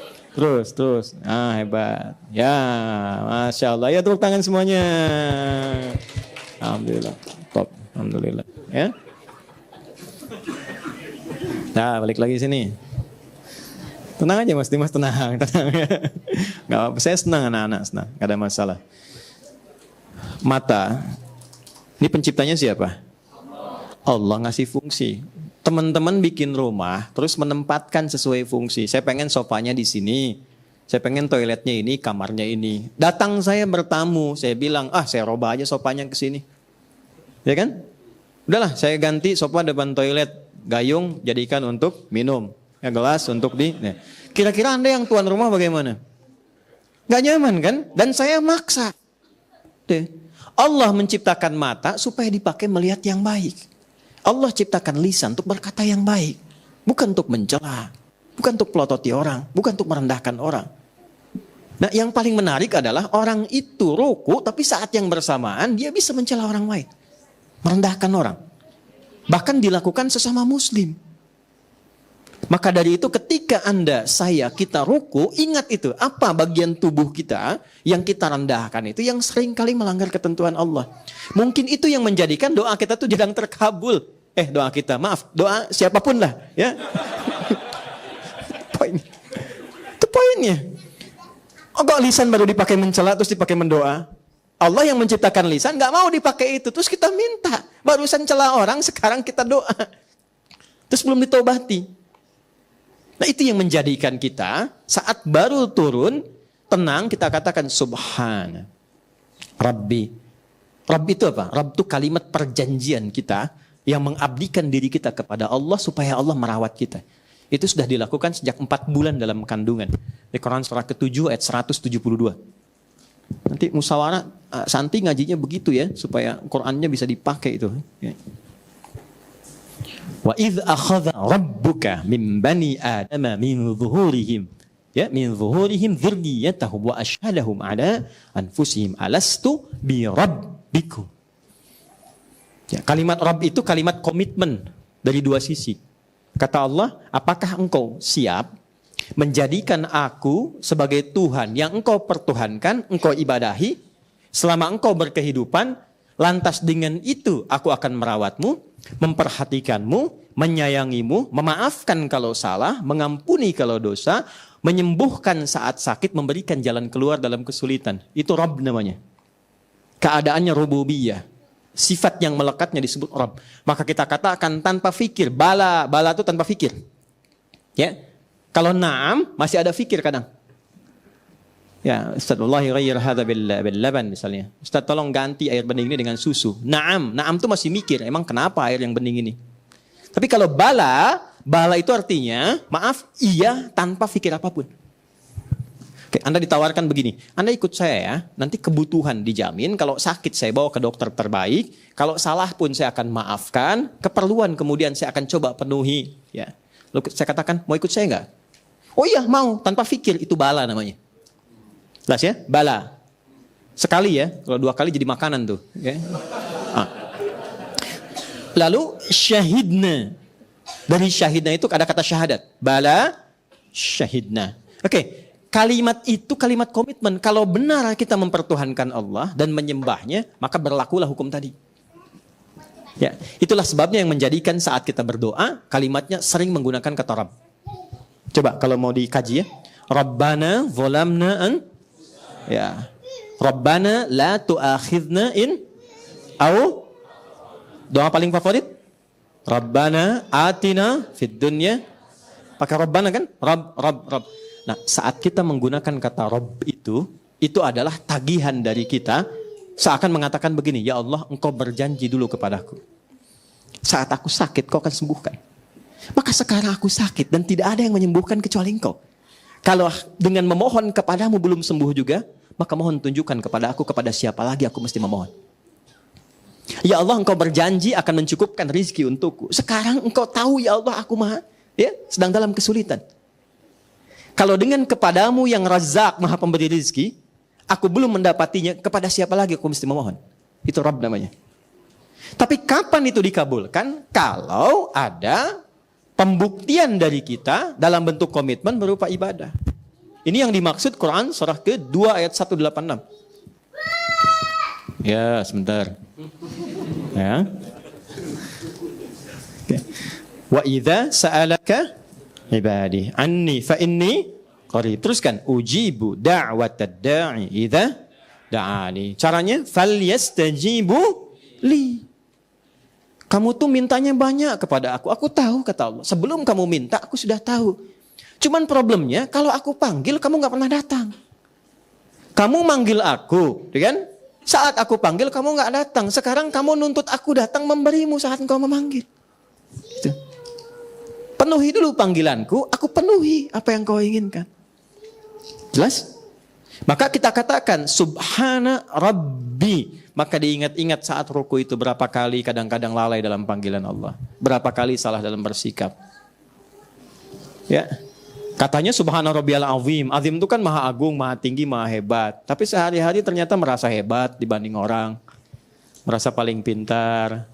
Hebat. Ya, masya Allah. Ya tepuk tangan semuanya. Alhamdulillah. Top. Alhamdulillah. Ya. Nah, balik lagi sini. Tenang aja Mas Dimas, tenang. Gak apa-apa, saya senang anak-anak, senang. Gak ada masalah. Mata. Ini penciptanya siapa? Allah ngasih fungsi. Teman-teman bikin rumah, terus menempatkan sesuai fungsi. Saya pengen sofanya di sini. Saya pengen toiletnya ini, kamarnya ini. Datang saya bertamu, saya bilang, saya robah aja sofanya ke sini. Ya kan? Udahlah, saya ganti sofa depan toilet. Gayung jadikan untuk minum. Ya, gelas untuk di... Nah. Kira-kira Anda yang tuan rumah bagaimana? Gak nyaman kan? Dan saya maksa. Allah menciptakan mata supaya dipakai melihat yang baik. Allah ciptakan lisan untuk berkata yang baik. Bukan untuk mencela. Bukan untuk pelototi orang. Bukan untuk merendahkan orang. Nah, yang paling menarik adalah orang itu ruku, tapi saat yang bersamaan dia bisa mencela orang lain. Merendahkan orang. Bahkan dilakukan sesama muslim. Maka dari itu ketika Anda, saya, kita ruku, ingat itu. Apa bagian tubuh kita yang kita rendahkan itu yang sering kali melanggar ketentuan Allah. Mungkin itu yang menjadikan doa kita tuh jarang terkabul. Doa kita, maaf, doa siapapun lah. Ya. Itu poinnya. Kok lisan baru dipakai mencela terus dipakai mendoa? Allah yang menciptakan lisan gak mau dipakai itu. Terus kita minta. Barusan cela orang, sekarang kita doa. Terus belum ditobati. Nah itu yang menjadikan kita saat baru turun tenang kita katakan subhana Rabbi. Rabb itu apa? Rabb itu kalimat perjanjian kita yang mengabdikan diri kita kepada Allah supaya Allah merawat kita. Itu sudah dilakukan sejak 4 bulan dalam kandungan. Di Quran surah ke-7 ayat 172. Nanti musyawarah Santi ngajinya begitu ya supaya Qurannya bisa dipakai itu. Ya. Wa idz akhadha rabbuka min bani adama min zuhurihim dzurriyyatahum wa ashhadahum ala anfusihim alastu bi rabbikum. Ya, kalimat Rabb itu kalimat komitmen dari dua sisi. Kata Allah, apakah engkau siap menjadikan aku sebagai Tuhan yang engkau pertuhankan, engkau ibadahi selama engkau berkehidupan, lantas dengan itu aku akan merawatmu, memperhatikanmu, menyayangimu, memaafkan kalau salah, mengampuni kalau dosa, menyembuhkan saat sakit, memberikan jalan keluar dalam kesulitan. Itu Rabb namanya. Keadaannya rububiyah. Sifat yang melekatnya disebut Rabb. Maka kita katakan tanpa fikir. Bala itu tanpa fikir. Ya. Kalau na'am masih ada fikir kadang. Ya, Ustaz wallahi ghayyir hadza bil laban misalnya. Ustaz tolong ganti air bening ini dengan susu. Na'am tuh masih mikir, emang kenapa air yang bening ini? Tapi kalau bala itu artinya, maaf, iya tanpa fikir apapun. Oke, Anda ditawarkan begini, Anda ikut saya ya, nanti kebutuhan dijamin, kalau sakit saya bawa ke dokter terbaik, kalau salah pun saya akan maafkan, keperluan kemudian saya akan coba penuhi. Ya. Lalu saya katakan, mau ikut saya enggak? Oh iya mau, tanpa fikir, itu bala namanya. Jelas ya, bala. Sekali ya, kalau 2 kali jadi makanan tuh. Okay. Lalu syahidna. Dari syahidna itu ada kata syahadat. Bala, syahidna. Oke, kalimat itu kalimat komitmen. Kalau benar kita mempertuhankan Allah dan menyembahnya, maka berlakulah hukum tadi. Ya, itulah sebabnya yang menjadikan saat kita berdoa, kalimatnya sering menggunakan kata Rabb. Coba kalau mau dikaji ya. Rabbana zalamna ya. Rabbana la tu'akhidna in au doa paling favorit. Rabbana atina fid dunya. Pakai Rabbana kan? Rabb. Nah, saat kita menggunakan kata Rabb itu adalah tagihan dari kita seakan mengatakan begini, ya Allah, engkau berjanji dulu kepadaku. Saat aku sakit, kau akan sembuhkan. Maka sekarang aku sakit dan tidak ada yang menyembuhkan kecuali engkau. Kalau dengan memohon kepadamu belum sembuh juga, maka mohon tunjukkan kepada aku kepada siapa lagi aku mesti memohon. Ya Allah, engkau berjanji akan mencukupkan rizki untukku. Sekarang engkau tahu ya Allah, aku sedang dalam kesulitan. Kalau dengan kepadamu yang Razzaq, maha pemberi rizki, aku belum mendapatinya, kepada siapa lagi aku mesti memohon. Itu Rabb namanya. Tapi kapan itu dikabulkan? Kalau ada pembuktian dari kita dalam bentuk komitmen berupa ibadah. Ini yang dimaksud Quran surah ke-2 ayat 186. Ya, sebentar. Ya. Wa idza sa'alaka ibadi anni fa inni qarib. Teruskan, ujibu da'watad da'i idza da'ani. Caranya falyastajibu li. Kamu tuh mintanya banyak kepada aku. Aku tahu, kata Allah. Sebelum kamu minta, aku sudah tahu. Cuman problemnya, kalau aku panggil, kamu gak pernah datang. Kamu manggil aku, kan? Saat aku panggil, kamu gak datang. Sekarang kamu nuntut aku datang memberimu saat engkau memanggil. Gitu. Penuhi dulu panggilanku, aku penuhi apa yang kau inginkan. Jelas? Maka kita katakan, Subhana Rabbi. Maka diingat-ingat saat ruku itu berapa kali kadang-kadang lalai dalam panggilan Allah. Berapa kali salah dalam bersikap. Ya. Katanya Subhana Rabbiyal Azim. Azim itu kan maha agung, maha tinggi, maha hebat. Tapi sehari-hari ternyata merasa hebat dibanding orang. Merasa paling pintar.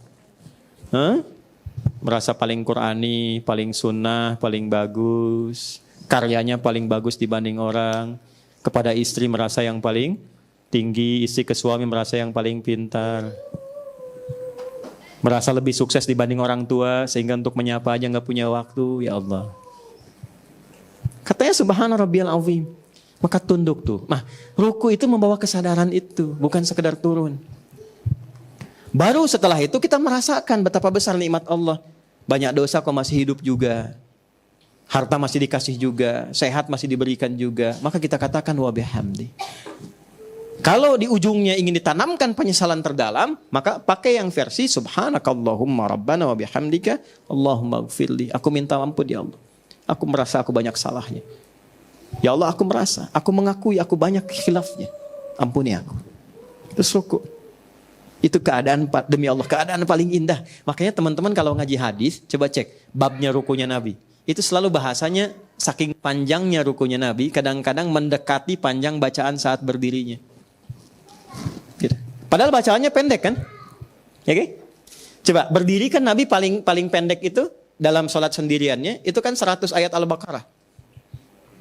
merasa paling Qurani, paling sunnah, paling bagus, karyanya paling bagus dibanding orang. Kepada istri merasa yang paling tinggi, istri ke suami merasa yang paling pintar. Merasa lebih sukses dibanding orang tua, sehingga untuk menyapa aja nggak punya waktu. Ya Allah. Katanya subhana rabbiyal azim. Maka tunduk tuh. Nah, ruku itu membawa kesadaran itu, bukan sekedar turun. Baru setelah itu kita merasakan betapa besar nikmat Allah. Banyak dosa kok masih hidup juga. Harta masih dikasih juga, sehat masih diberikan juga. Maka kita katakan wa bihamdi. Kalau di ujungnya ingin ditanamkan penyesalan terdalam, maka pakai yang versi subhanakallahumma rabbana wa bihamdika Allahumma gfirli. Aku minta ampun ya Allah. Aku merasa aku banyak salahnya. Ya Allah, aku merasa, aku mengakui aku banyak khilafnya. Ampuni aku. Terus ruku. Itu keadaan demi Allah, keadaan paling indah. Makanya teman-teman kalau ngaji hadis, coba cek babnya rukunya Nabi. Itu selalu bahasanya saking panjangnya rukunya Nabi, kadang-kadang mendekati panjang bacaan saat berdirinya. Gitu. Padahal bacaannya pendek kan? Ya, okay? Coba berdiri kan Nabi paling pendek itu dalam sholat sendiriannya itu kan 100 ayat Al-Baqarah.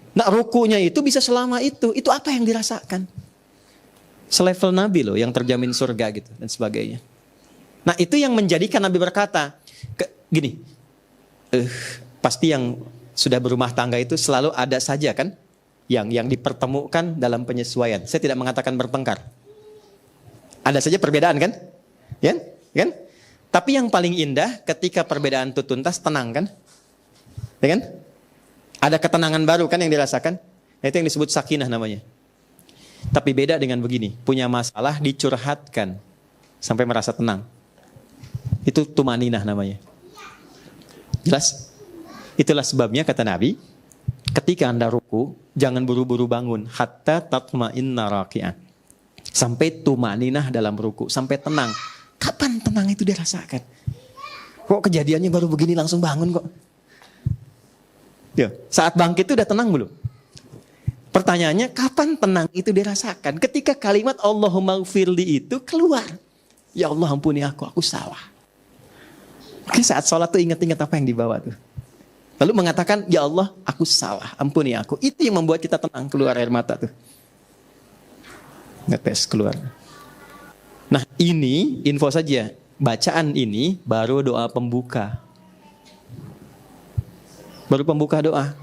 Nah rukunya itu bisa selama itu apa yang dirasakan? Selevel Nabi loh yang terjamin surga gitu dan sebagainya. Nah itu yang menjadikan Nabi berkata, gini, pasti yang sudah berumah tangga itu selalu ada saja kan yang dipertemukan dalam penyesuaian. Saya tidak mengatakan bertengkar. Ada saja perbedaan kan? Ya? Kan? Tapi yang paling indah ketika perbedaan itu tuntas, tenang kan? Ya kan? Ada ketenangan baru kan yang dirasakan? Nah, itu yang disebut sakinah namanya. Tapi beda dengan begini, punya masalah dicurhatkan sampai merasa tenang. Itu tumaninah namanya. Jelas? Itulah sebabnya kata Nabi, ketika Anda ruku, jangan buru-buru bangun hatta tatma'inna raki'an. Sampai tumaninah dalam ruku, sampai tenang. Kapan tenang itu dirasakan? Kok kejadiannya baru begini langsung bangun kok? Ya, saat bangkit itu udah tenang belum? Pertanyaannya, kapan tenang itu dirasakan? Ketika kalimat Allahumma gfirli itu keluar. Ya Allah ampuni aku salah. Oke, saat sholat tuh ingat-ingat apa yang dibawa tuh. Lalu mengatakan, ya Allah aku salah, ampuni aku. Itu yang membuat kita tenang, keluar air mata tuh. Ngetes keluar. Nah ini info saja. Bacaan ini baru doa pembuka. Baru pembuka doa.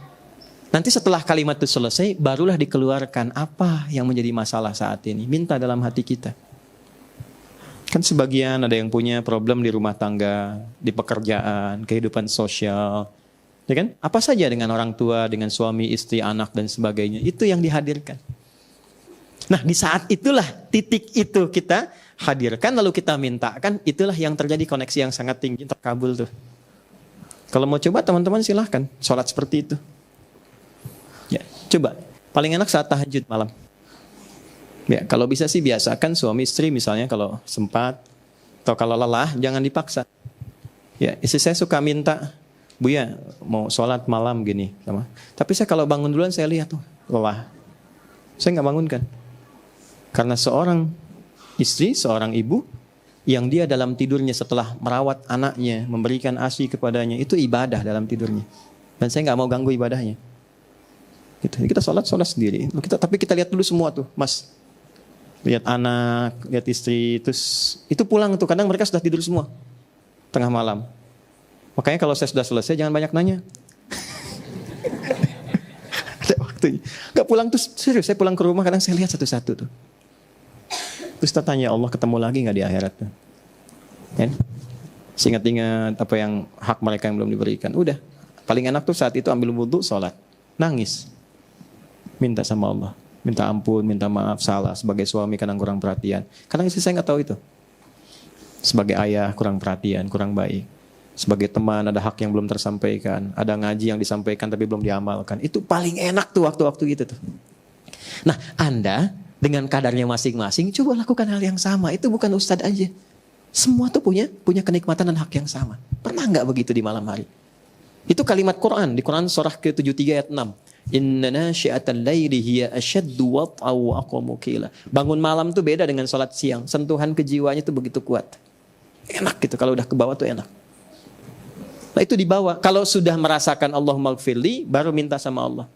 Nanti setelah kalimat itu selesai, barulah dikeluarkan apa yang menjadi masalah saat ini. Minta dalam hati kita. Kan sebagian ada yang punya problem di rumah tangga, di pekerjaan, kehidupan sosial. Ya kan? Apa saja dengan orang tua, dengan suami, istri, anak, dan sebagainya. Itu yang dihadirkan. Nah di saat itulah, titik itu kita hadirkan, lalu kita mintakan, itulah yang terjadi koneksi yang sangat tinggi, terkabul tuh. Kalau mau coba teman-teman silahkan sholat seperti itu. Ya, coba. Paling enak saat tahajud malam. Ya, kalau bisa sih biasakan suami istri misalnya kalau sempat atau kalau lelah jangan dipaksa. Ya, istri saya suka minta, Bu ya mau sholat malam gini, sama. Tapi saya kalau bangun duluan saya lihat tuh lelah. Saya nggak bangunkan. Karena seorang istri, seorang ibu yang dia dalam tidurnya setelah merawat anaknya, memberikan ASI kepadanya, itu ibadah dalam tidurnya. Dan saya nggak mau ganggu ibadahnya. Gitu. Kita sholat sendiri. Tapi kita lihat dulu semua tuh, Mas. Lihat anak, lihat istri, terus itu pulang tuh. Kadang mereka sudah tidur semua tengah malam. Makanya kalau saya sudah selesai jangan banyak nanya. Ada waktunya. Nggak pulang tuh serius. Saya pulang ke rumah kadang saya lihat satu-satu tuh. Terus kita tanya Allah ketemu lagi nggak di akhirat tuh? Kan? Ingat-ingat apa yang hak mereka yang belum diberikan. Udah. Paling enak tuh saat itu ambil wudhu, sholat, nangis, minta sama Allah, minta ampun, minta maaf, salah sebagai suami kadang kurang perhatian. Kadang istri saya nggak tahu itu. Sebagai ayah kurang perhatian, kurang baik. Sebagai teman ada hak yang belum tersampaikan, ada ngaji yang disampaikan tapi belum diamalkan. Itu paling enak tuh waktu-waktu gitu tuh. Nah, Anda dengan kadarnya masing-masing, coba lakukan hal yang sama. Itu bukan ustadz aja. Semua tuh punya kenikmatan dan hak yang sama. Pernah nggak begitu di malam hari? Itu kalimat Quran. Di Quran surah ke-73 ayat 6. Inna nasyi'atal laili hiya ashaddu wat'aw wa aqwamu qila. Bangun malam tuh beda dengan sholat siang. Sentuhan kejiwaannya tuh begitu kuat. Enak gitu. Kalau udah ke bawah tuh enak. Nah, itu dibawa. Kalau sudah merasakan Allahumma gfirli, baru minta sama Allah.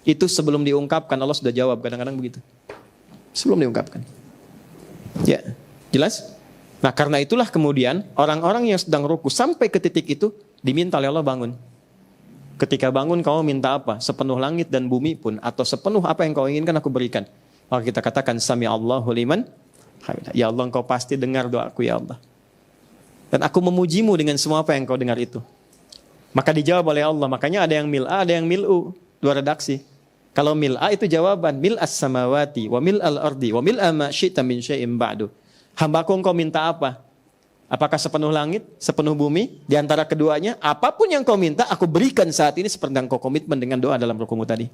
Itu sebelum diungkapkan, Allah sudah jawab. Kadang-kadang begitu. Sebelum diungkapkan. Ya, jelas? Nah, karena itulah kemudian orang-orang yang sedang ruku sampai ke titik itu diminta oleh Allah bangun. Ketika bangun kamu minta apa? Sepenuh langit dan bumi pun atau sepenuh apa yang kau inginkan aku berikan. Maka kita katakan sami Allahu liman hamidah. Ya Allah, engkau pasti dengar doaku ya Allah. Dan aku memujimu dengan semua apa yang kau dengar itu. Maka dijawab oleh Allah. Makanya ada yang mil'a, ada yang mil'u. Dua redaksi. Kalau mil'a itu jawaban mil'as samawati wa mil'al ardi wa mil'a ma syi'ta min syai'in ba'du. Hambaku engkau minta apa? Apakah sepenuh langit, sepenuh bumi? Di antara keduanya, apapun yang kau minta, aku berikan saat ini seperti yang kau komitmen dengan doa dalam rukumu tadi.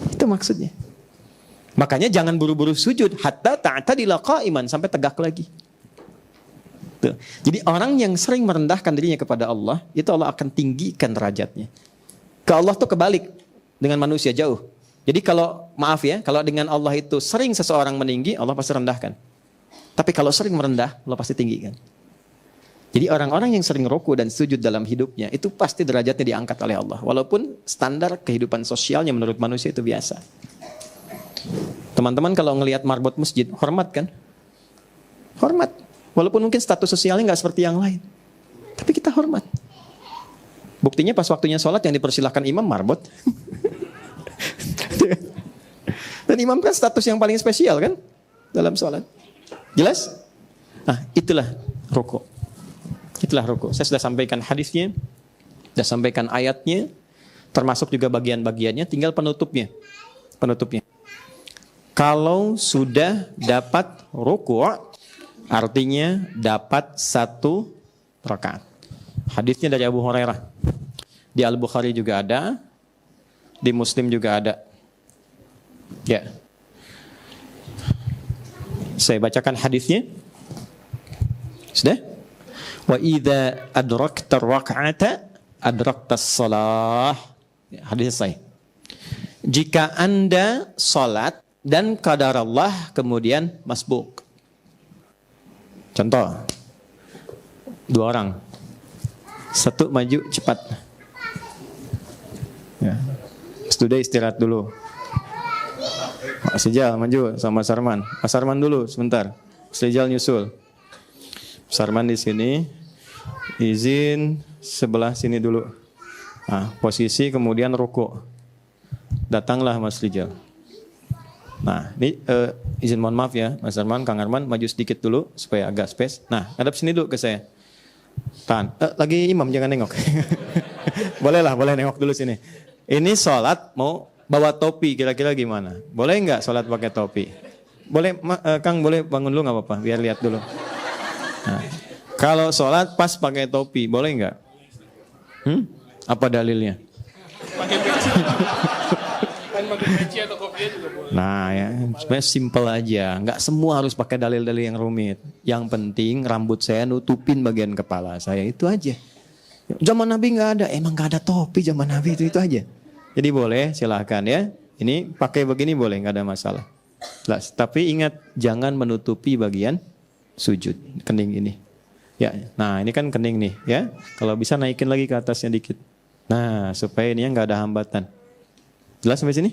Itu maksudnya. Makanya jangan buru-buru sujud hatta ta'tadila qa'iman, sampai tegak lagi. Tuh. Jadi orang yang sering merendahkan dirinya kepada Allah, itu Allah akan tinggikan derajatnya. Ke Allah tuh kebalik dengan manusia jauh. Jadi kalau maaf ya, kalau dengan Allah itu sering seseorang meninggi, Allah pasti rendahkan. Tapi kalau sering merendah, Allah pasti tinggikan. Jadi orang-orang yang sering ruku dan sujud dalam hidupnya, itu pasti derajatnya diangkat oleh Allah. Walaupun standar kehidupan sosialnya menurut manusia itu biasa. Teman-teman kalau ngelihat marbot masjid, hormat kan? Hormat. Walaupun mungkin status sosialnya nggak seperti yang lain. Tapi kita hormat. Buktinya pas waktunya sholat yang dipersilahkan imam marbot. Dan imam kan status yang paling spesial kan? Dalam sholat. Jelas? Nah, itulah ruku. Itulah ruku. Saya sudah sampaikan hadisnya, sudah sampaikan ayatnya, termasuk juga bagian-bagiannya, tinggal penutupnya. Penutupnya. Kalau sudah dapat ruku, artinya dapat 1 rakaat. Hadisnya dari Abu Hurairah. Di Al-Bukhari juga ada, di Muslim juga ada. Ya. Saya bacakan hadisnya. Sudah? Wa idza adrakta rak'ata adrakta shalah. Hadis saya. Jika Anda salat dan qadarullah kemudian masbuk. Contoh. 2 orang. 1 maju cepat. Ya. Sudah istirahat dulu. Mas Rijal maju sama Mas Arman. Mas Arman dulu sebentar. Mas Rijal nyusul. Mas Arman di sini. Izin sebelah sini dulu. Nah, posisi kemudian ruku. Datanglah Mas Rijal. Nah, ini izin mohon maaf ya, Mas Arman, Kang Arman maju sedikit dulu supaya agak space. Nah, hadap sini dulu ke saya. Tahan. Lagi imam jangan nengok. Boleh nengok dulu sini. Ini sholat mau bawa topi kira-kira gimana? Boleh nggak sholat pakai topi? Boleh, Kang boleh bangun dulu nggak apa-apa, biar lihat dulu. Nah, kalau sholat pas pakai topi, boleh nggak? Apa dalilnya?
Pakai peci. Kan pakai peci atau kopiah juga boleh.
Nah ya, sebenarnya simple aja. Nggak semua harus pakai dalil-dalil yang rumit. Yang penting rambut saya nutupin bagian kepala saya, itu aja. Zaman Nabi nggak ada, emang nggak ada topi zaman Nabi itu aja. Jadi boleh, silahkan ya. Ini pakai begini boleh, nggak ada masalah. Tapi ingat, jangan menutupi bagian sujud, kening ini. Ya, nah ini kan kening nih, ya. Kalau bisa naikin lagi ke atasnya dikit. Nah, supaya ini nggak ada hambatan. Jelas sampai sini?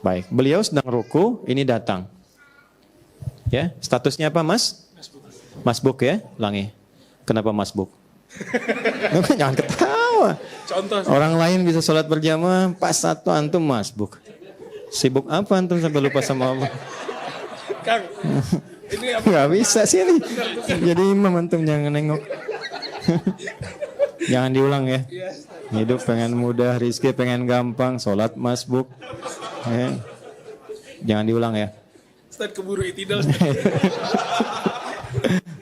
Baik, beliau sedang ruku, ini datang. Ya, statusnya apa, Mas? Masbuk ya, ulangi. Kenapa masbuk? Jangan ketawa.
Contoh.
Orang lain bisa sholat berjamaah, pas satu antum masbuk. Sibuk apa antum sampai lupa sama Allah?
Kang, ini apa?
Gak bisa sih ini. Jadi imam antum jangan nengok. Jangan diulang ya. Hidup pengen mudah, rizki pengen gampang, sholat masbuk. Ya. Jangan diulang ya.
Ustaz keburu itidal.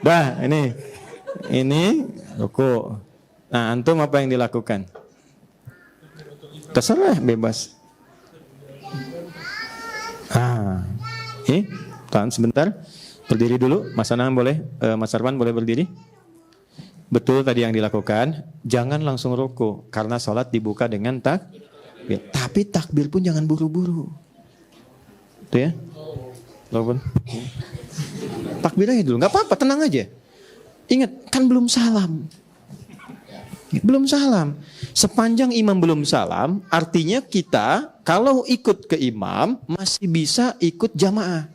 Dah, ini ruku. Nah, antum apa yang dilakukan? Terserah, bebas. Tahan sebentar. Berdiri dulu. Mas Anam boleh, Mas Arman boleh berdiri. Betul tadi yang dilakukan. Jangan langsung ruku karena sholat dibuka dengan takbir. Tapi takbir pun jangan buru-buru. Itu ya. Walaupun takbir aja dulu. Gak apa-apa, tenang aja. Ingat, kan belum salam. Belum salam. Sepanjang imam belum salam, artinya kita kalau ikut ke imam masih bisa ikut jamaah.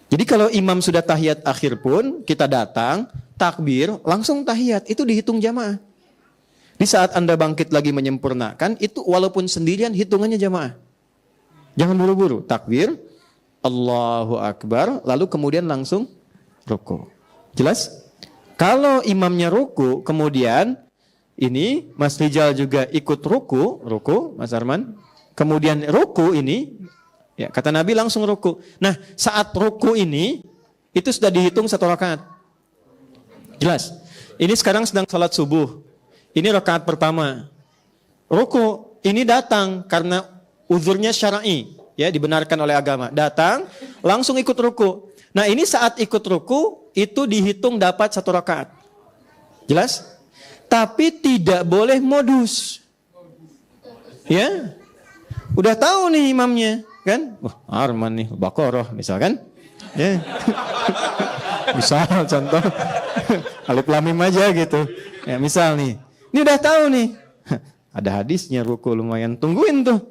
Jadi kalau imam sudah tahiyat akhir pun kita datang, takbir, langsung tahiyat, itu dihitung jamaah. Di saat Anda bangkit lagi menyempurnakan, itu walaupun sendirian hitungannya jamaah. Jangan buru-buru, takbir, Allahu Akbar, lalu kemudian langsung ruku. Jelas? Kalau imamnya ruku, kemudian ini Mas Rijal juga ikut ruku, Mas Arman. Kemudian ruku ini, ya kata Nabi langsung ruku. Nah saat ruku ini, itu sudah dihitung 1 rakaat. Jelas? Ini sekarang sedang salat subuh. Ini rakaat pertama. Ruku ini datang karena uzurnya syar'i, ya dibenarkan oleh agama. Datang, langsung ikut ruku. Nah ini saat ikut ruku itu dihitung dapat 1 rakaat. Jelas? Tapi tidak boleh modus. Ya. Udah tahu nih imamnya, kan? Wah, Arman nih, Baqarah misalkan. Ya. Misal contoh Alif Lam Mim aja gitu. Ya, misal nih. Ini udah tahu nih. Ada hadisnya ruku lumayan, tungguin tuh.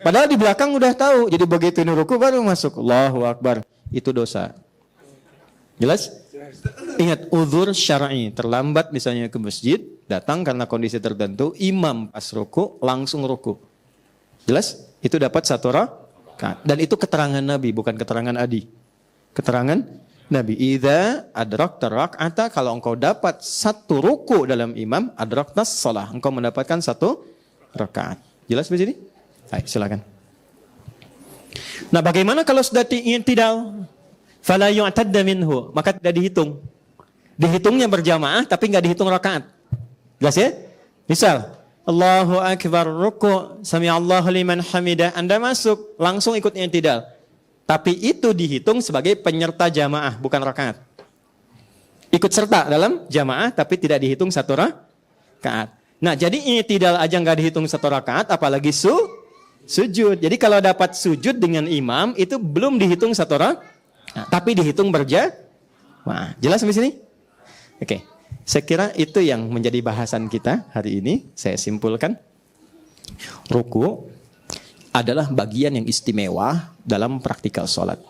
Padahal di belakang udah tahu. Jadi begitu ini ruku baru masuk. Allahu Akbar. Itu dosa. Jelas? Ingat, uzur syar'i. Terlambat misalnya ke masjid, datang karena kondisi tertentu, imam pas ruku, langsung ruku. Jelas? Itu dapat 1 rakaat. Dan itu keterangan Nabi, bukan keterangan Adi. Keterangan Nabi. Idza adrakta rak'ata, kalau engkau dapat 1 ruku dalam imam, adrakta shalah. Engkau mendapatkan 1 rakaat. Jelas di sini? Baik, silakan. Nah, bagaimana kalau sudah i'tidal? Fala yu'tadda minhu, maka tidak dihitung. Dihitungnya berjamaah tapi enggak dihitung rakaat. Jelas ya? Misal, Allahu Akbar, ruku, sami Allahu liman hamidah, Anda masuk, langsung ikut i'tidal. Tapi itu dihitung sebagai penyerta jamaah, bukan rakaat. Ikut serta dalam jamaah tapi tidak dihitung 1 rakaat. Nah, jadi i'tidal aja enggak dihitung 1 rakaat, apalagi sujud. Jadi kalau dapat sujud dengan imam itu belum dihitung 1 rakaat. Nah, tapi dihitung berjamaah. Jelas sampai sini? Oke. Saya kira itu yang menjadi bahasan kita hari ini. Saya simpulkan. Ruku adalah bagian yang istimewa dalam praktikal sholat.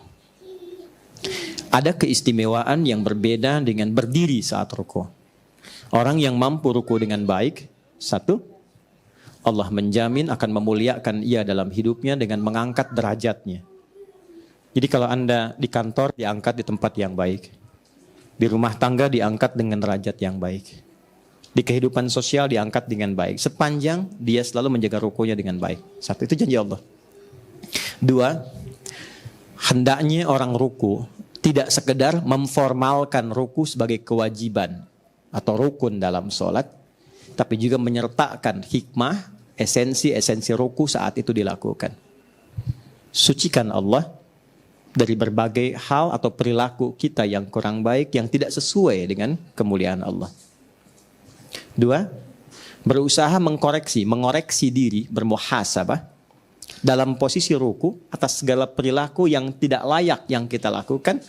Ada keistimewaan yang berbeda dengan berdiri saat ruku. Orang yang mampu ruku dengan baik, 1, Allah menjamin akan memuliakan ia dalam hidupnya dengan mengangkat derajatnya. Jadi kalau Anda di kantor diangkat di tempat yang baik. Di rumah tangga diangkat dengan derajat yang baik. Di kehidupan sosial diangkat dengan baik. Sepanjang dia selalu menjaga rukunya dengan baik. 1, itu janji Allah. 2, hendaknya orang ruku tidak sekedar memformalkan ruku sebagai kewajiban atau rukun dalam sholat. Tapi juga menyertakan hikmah, esensi ruku saat itu dilakukan. Sucikan Allah dari berbagai hal atau perilaku kita yang kurang baik, yang tidak sesuai dengan kemuliaan Allah. 2, berusaha mengoreksi diri, bermuhasabah dalam posisi ruku atas segala perilaku yang tidak layak yang kita lakukan,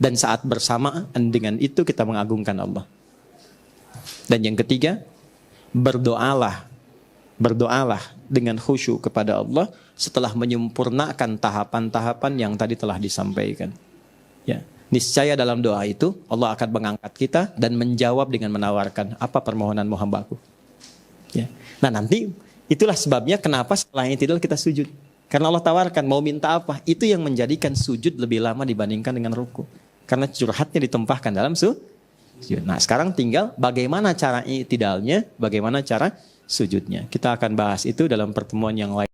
dan saat bersamaan dengan itu kita mengagungkan Allah. Dan yang ketiga, berdoalah dengan khusyuk kepada Allah setelah menyempurnakan tahapan-tahapan yang tadi telah disampaikan. Ya, niscaya dalam doa itu Allah akan mengangkat kita dan menjawab dengan menawarkan apa permohonanmu hambaku. Ya. Nah nanti itulah sebabnya kenapa setelah i'tidal kita sujud. Karena Allah tawarkan mau minta apa, itu yang menjadikan sujud lebih lama dibandingkan dengan ruku. Karena curhatnya ditumpahkan dalam sujud. Nah sekarang tinggal bagaimana cara i'tidalnya, bagaimana cara sujudnya. Kita akan bahas itu dalam pertemuan yang lain.